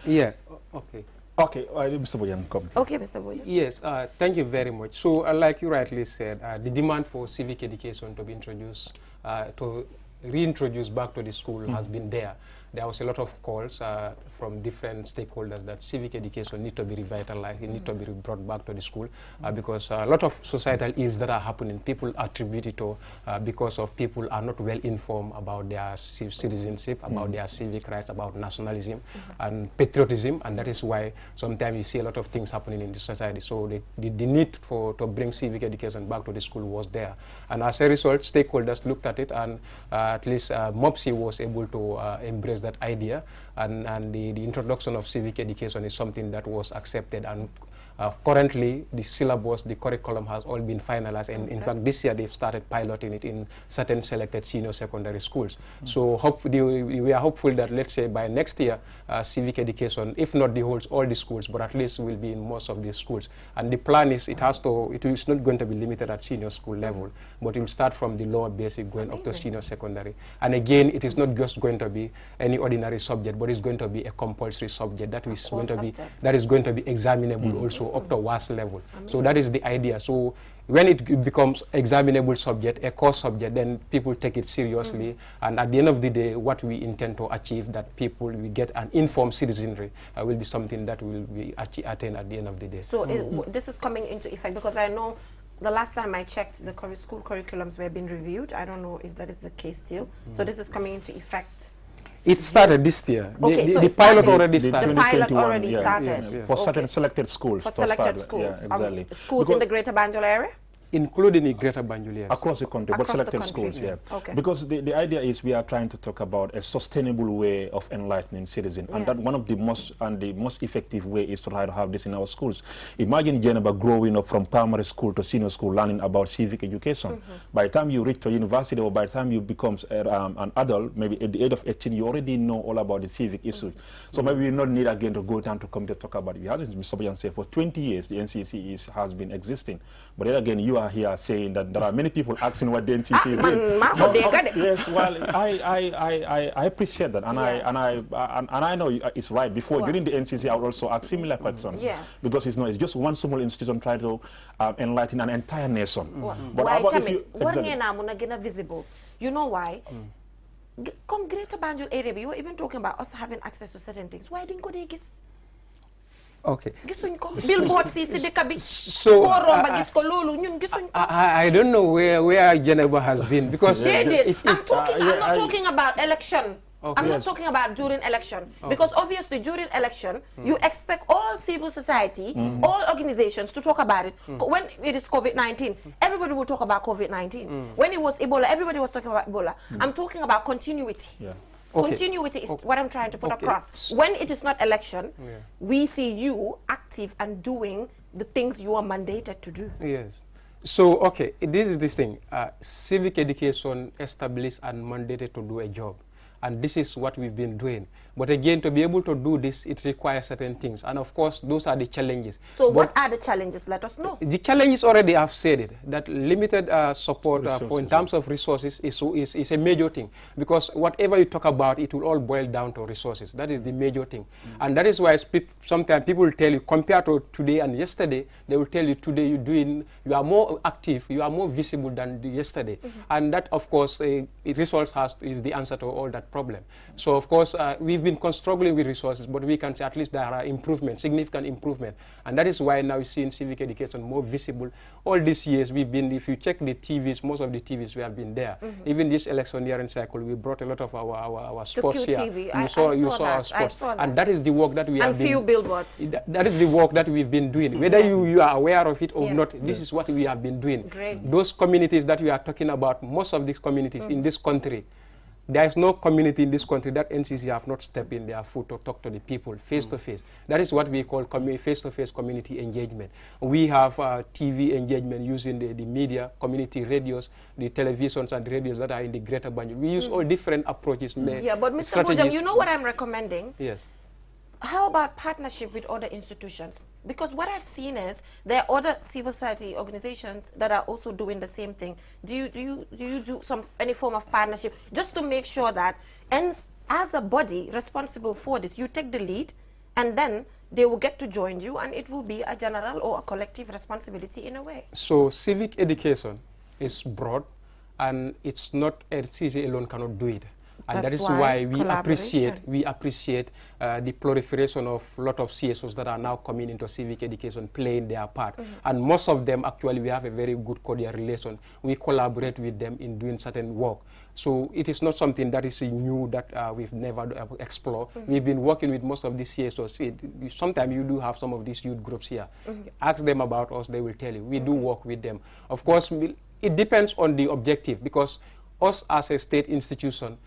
Yeah, okay. Okay, Mr. Bojan, come. Okay, Mr. Bojan. Yes, thank you very much. So, like you rightly said, the demand for civic education to be introduced, to reintroduce back to the school has been there. There was a lot of calls from different stakeholders that civic education need to be revitalized, it need to be brought back to the school, because a lot of societal ills that are happening, people attribute it to because of people are not well informed about their citizenship, about their civic rights, about nationalism and patriotism, and that is why sometimes you see a lot of things happening in the society. So the need to bring civic education back to the school was there. And as a result, stakeholders looked at it, and at least MOPSI was able to embrace that idea, and the introduction of civic education is something that was accepted, and currently the syllabus, the curriculum has all been finalized, and in fact this year they've started piloting it in certain selected senior secondary schools. So we are hopeful that, let's say, by next year civic education, if not all the schools, but at least will be in most of the schools. And the plan is it is not going to be limited at senior school level, but it will start from the lower basic going up to senior secondary. And again, it is not just going to be any ordinary subject, but it's going to be a compulsory subject that is going to be examinable also up to WAS level. So that is the idea. So when it becomes examinable subject, a core subject, then people take it seriously. And at the end of the day, what we intend to achieve, that people will get an informed citizenry, will be something that will be attained at the end of the day. So this is coming into effect, because I know the last time I checked, the school curriculums were being reviewed. I don't know if that is the case still. So this is coming into effect. It started this year. Okay, the pilot already started. The pilot already started. Yes. For certain selected schools. For selected schools. Yeah, exactly. Schools in the Greater Banjul area? Including the Greater Banjul, yes. Across the country, but selected schools, yeah. Okay. Because the idea is we are trying to talk about a sustainable way of enlightening citizens, and that one of the most effective way is to try to have this in our schools. Imagine Jennifer growing up from primary school to senior school, learning about civic education. By the time you reach to university, or by the time you become an adult, maybe at the age of 18, you already know all about the civic issues. So maybe we not need again to go down to come to talk about it. As Mr. Bojan said, for 20 years the NCC has been existing, but then again you are here saying that there are many people asking what the NCC is doing. Yes, well, I appreciate that, and I know it's right. Before during the NCC, I would also ask similar questions, because it's just one small institution trying to enlighten an entire nation. But why about if you visible? You know why? Come Greater Banjul area, you were even talking about us having access to certain things. Why didn't go there? Okay. So I don't know where Geneva has been, because I'm not talking about election. I'm not talking about during election, because obviously during election you expect all civil society, all organizations to talk about it. When it is COVID-19, everybody will talk about COVID-19. When it was Ebola, everybody was talking about Ebola. I'm talking about continuity. Continuity is what I'm trying to put across. When it is not election, we see you active and doing the things you are mandated to do. Yes. So, okay, this is this thing. Civic education established and mandated to do a job. And this is what we've been doing. But again, to be able to do this, it requires certain things. And of course, those are the challenges. So what are the challenges? Let us know. The challenges already, I've said it, that limited support in terms of resources is a major thing. Because whatever you talk about, it will all boil down to resources. That is the major thing. And that is why sometimes people will tell you, compared to today and yesterday, they will tell you today you are more active, you are more visible than yesterday. And that, of course, resource is the answer to all that problem. So, of course, we've been struggling with resources, but we can say at least there are improvements, significant improvement. And that is why now you see in civic education more visible. All these years we've been, if you check the TVs, most of the TVs we have been there. Even this electioneering cycle, we brought a lot of our sports here. TV. You saw our sports. And that is the work that we have been... And few billboards. That is the work that we've been doing. Whether you are aware of it or not, this is what we have been doing. Great. Those communities that we are talking about, most of these communities in this country, there is no community in this country that NCC have not stepped in their foot to talk to the people face to face. That is what we call face-to-face community engagement. We have TV engagement using the media, community radios, the televisions and radios that are in the greater Banjul. We use all different approaches. Yeah, but Mr. Bojang, you know what I'm recommending? Yes. How about partnership with other institutions? Because what I've seen is there are other civil society organizations that are also doing the same thing. Do you do any form of partnership just to make sure that, and as a body responsible for this, you take the lead, and then they will get to join you, and it will be a general or a collective responsibility in a way? So civic education is broad, and it's not NCC alone cannot do it. And that is why we appreciate the proliferation of a lot of CSOs that are now coming into civic education, playing their part. And most of them, actually, we have a very good cordial relation. We collaborate with them in doing certain work. So it is not something that is new that we've never explored. We've been working with most of these CSOs. Sometimes you do have some of these youth groups here. Ask them about us, they will tell you. We do work with them. Of course, it depends on the objective, because us as a state institution,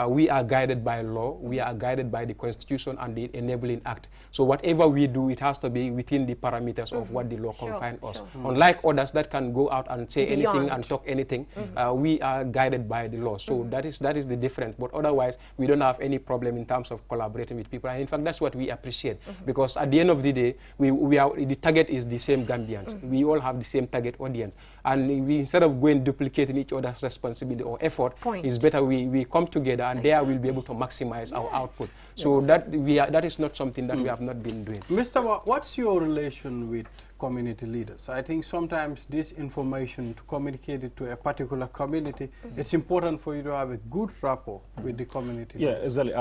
we are guided by law, we are guided by the Constitution and the Enabling Act. So whatever we do, it has to be within the parameters of what the law confines us. Unlike others that can go out and say anything and talk anything, we are guided by the law. So that is the difference. But otherwise, we don't have any problem in terms of collaborating with people. And in fact, that's what we appreciate. Because at the end of the day, the target is the same Gambians. We all have the same target audience. And instead of going duplicating each other's responsibility or effort, it's better we come together, and there we'll be able to maximize our output. So that is not something that we have not been doing. Mr. What's your relation with community leaders? I think sometimes this information, to communicate it to a particular community, it's important for you to have a good rapport with the community. Yeah, exactly.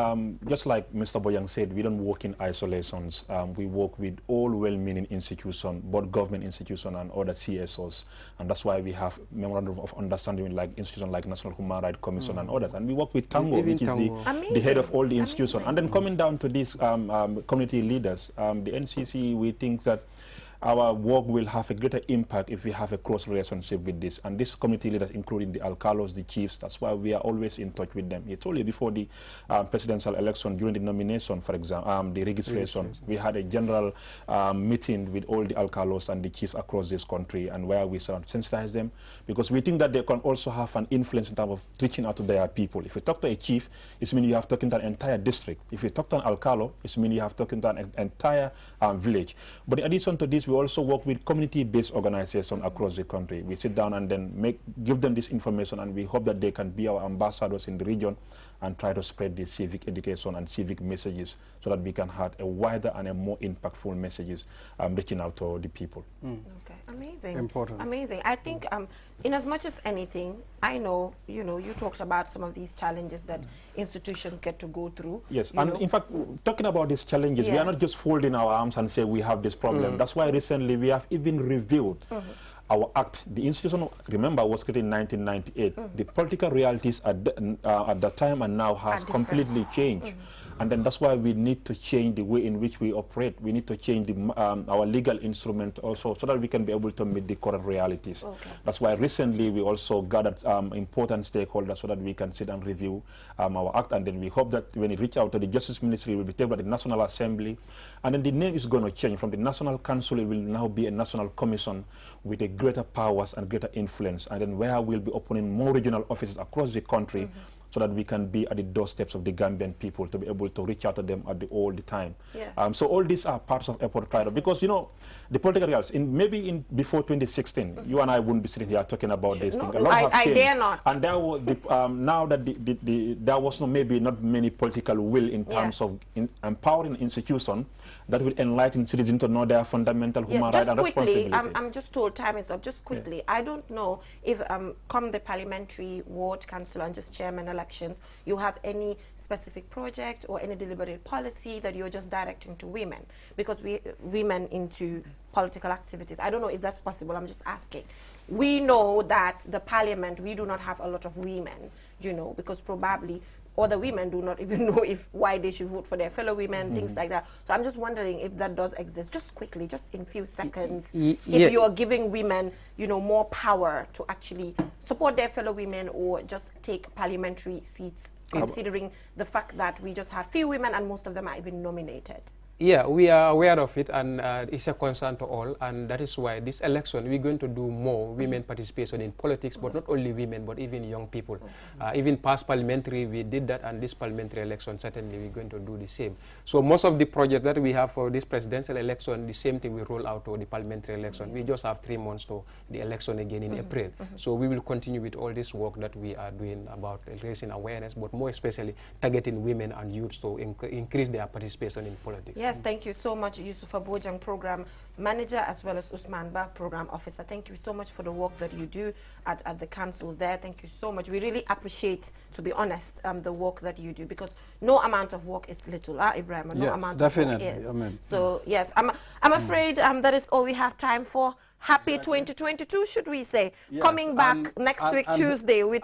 Just like Mr. Bojang said, we don't work in isolations. We work with all well-meaning institutions, both government institutions and other CSOs. And that's why we have memorandum of understanding with institutions like National Human Rights Commission and others. And we work with Tango, which is the head of all the institutions. And then coming down to these community leaders, the NCC, we think that our work will have a greater impact if we have a close relationship with this. And these community leaders, including the alcalos, the chiefs, that's why we are always in touch with them. It's only before the presidential election, during the nomination, for example, the registration, we had a general meeting with all the alcalos and the chiefs across this country, and where we sort of sensitize them, because we think that they can also have an influence in terms of reaching out to their people. If you talk to a chief, it means you have talking to an entire district. If you talk to an alcalo, it means you have talking to an entire village. But in addition to this, we also work with community-based organizations across the country. We sit down and then give them this information, and we hope that they can be our ambassadors in the region and try to spread these civic education and civic messages so that we can have a wider and a more impactful messages reaching out to the people. Okay, amazing. Important. Amazing. I think in as much as anything, I know, you talked about some of these challenges that institutions get to go through. Yes, and in fact, talking about these challenges, we are not just folding our arms and say we have this problem. That's why recently we have even reviewed our act. The institution, remember, was created in 1998. The political realities at that time and now has completely changed. And then that's why we need to change the way in which we operate. We need to change our legal instrument also, so that we can be able to meet the current realities. That's why recently we also gathered important stakeholders so that we can sit and review our act. And then we hope that when it reaches out to the Justice Ministry, it will be tabled at the National Assembly. And then the name is going to change. From the National Council, it will now be a National Commission with a greater powers and greater influence. And then where we'll be opening more regional offices across the country, so that we can be at the doorsteps of the Gambian people to be able to reach out to them all the time. Yeah. So all these are parts of Airport Pride, because you know the political realities. Maybe before 2016, you and I wouldn't be sitting here talking about this thing. A lot have changed. I dare not. And there was now that there was maybe not many political will in terms of empowering institution that will enlighten citizens to know their fundamental human rights and responsibility. I'm just told time is up. Just quickly, I don't know if come the parliamentary, ward, council, and just chairman elections, you have any specific project or any deliberate policy that you're just directing to women, because women into political activities. I don't know if that's possible. I'm just asking. We know that the parliament, we do not have a lot of women, you know, because probably other women do not even know why they should vote for their fellow women, things like that. So I'm just wondering if that does exist. Just quickly, just in few seconds, if you are giving women, you know, more power to actually support their fellow women or just take parliamentary seats, considering the fact that we just have few women and most of them are even nominated. Yeah, we are aware of it, and it's a concern to all, and that is why this election we're going to do more women participation in politics, but not only women, but even young people. Even past parliamentary, we did that, and this parliamentary election, certainly we're going to do the same. So most of the projects that we have for this presidential election, the same thing we roll out to the parliamentary election. We just have 3 months to the election again in April. So we will continue with all this work that we are doing about raising awareness, but more especially targeting women and youth to increase their participation in politics. Yes, thank you so much, Yusufa Bojang, Program Manager, as well as Usman Ba, Program Officer. Thank you so much for the work that you do at the council there. Thank you so much. We really appreciate, to be honest, the work that you do, because no amount of work is little, Ibrahim. No amount of work is. So, yes, I'm afraid that is all we have time for. Happy 2022, should we say? Yes, coming back next week, Tuesday, with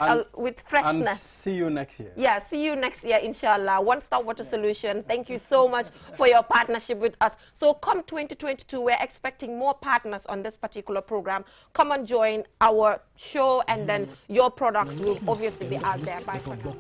freshness. And see you next year. Yeah, see you next year, inshallah. One Stop Water Solution, thank you so much for your partnership with us. So come 2022, we're expecting more partners on this particular program. Come and join our show, and then your products will obviously be out there. Bye for now.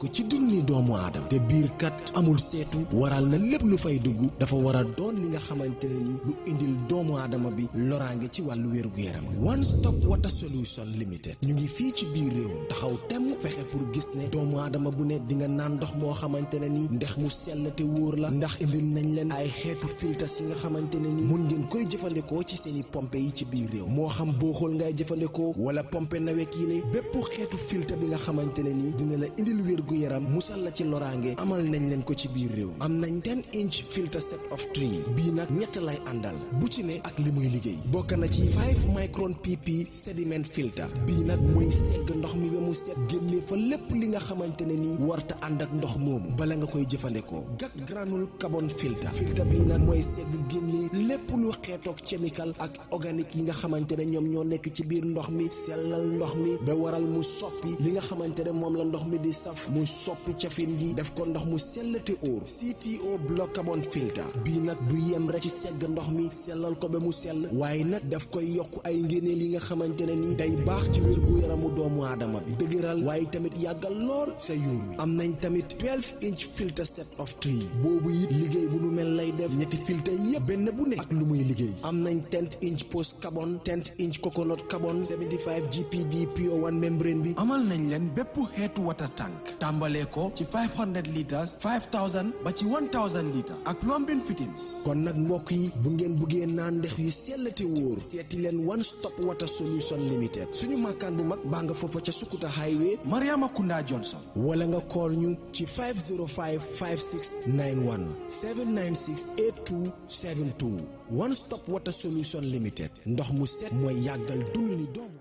te biir kat amul seetu waral na lépp lu fay dugg dafa wara doon li nga xamante ne lu indil doomu aadama bi loraange ci wàllu wéru yaram. One Stop Water Solution Limited ñu ngi fii ci biir réew taxaw temm fexe pour gis ne doomu aadama bu ne di nga naan ndox moo xamante ne ni ndex mu sell te wóor la, ndax indil nañ leen ay xeetu filtres yi nga xamante ne ni mun ngeen koy jëfandikoo ci seeni pompe yi ci biir réew, moo xam booxul ngay jëfandikoo wala pompe nawek yi ne bépp xeetu filtre bi nga xamante ne ni dina la indil wérgu yaram musal la ci loraange amal nañ leen ko ci biir réew. Am nañ 10-inch filter set of 3 bii nag ñett lay àndal bu ci ne ak li muy liggéey. Bokk na ci 5 micron pp sediment filter bii nag mooy segg ndox mi ba mu set génne fa lépp li nga xamante ne ni warta ànd ak ndox moomu bala nga koy jëfandikoo. GAC granule carbon filter bii nag mooy segg génne lépp lu xeetoog chemical ak organique yi nga xamante ne ñoom ñoo nekk ci biir ndox mi, sellal ndox mi ba waral mu soppi li nga xamante ne moom la ndox mi di saf, mu soppi cafin gi def ko ndox mu sell te óor. CTO block carbon filter bii nag du yem rek ci segg ndox mi sellal ko ba mu sell, waaye nag daf koy yokk ay ngéneel yi nga xamante ne ni day baax ci wérgu yaramu doomu aadama bi, dëgëral waaye tamit yàggal lool sa yuur wi. Am nañ tamit 12-inch filter set of 3 boobu it liggéey bu nu mel lay def, ñetti filter yépp benn bu ne ak lu muy liggéey. Am nañ 10-inch post carbon, 10-inch coconut carbon, 75 GPD pure one membrane bi. Amal nañ leen bépp xeetu water tank tàmbalee ko ci 500 litres, 5000 ba ci 1000 litres ak plumbing fittings. Kon nag mbokk yi bu ngeen buggee naan ndex yu sell te wóor seeti leen One Stop Water Solution Limited. Suñu makkaan bu mag baa nga foofa ca Sukuta Highway, Mariama Kunda Johnson, wala nga call ñu ci 505 5691 796 8272. One Stop Water Solution Limited, ndox mu set mooy yàggal dund ni doom.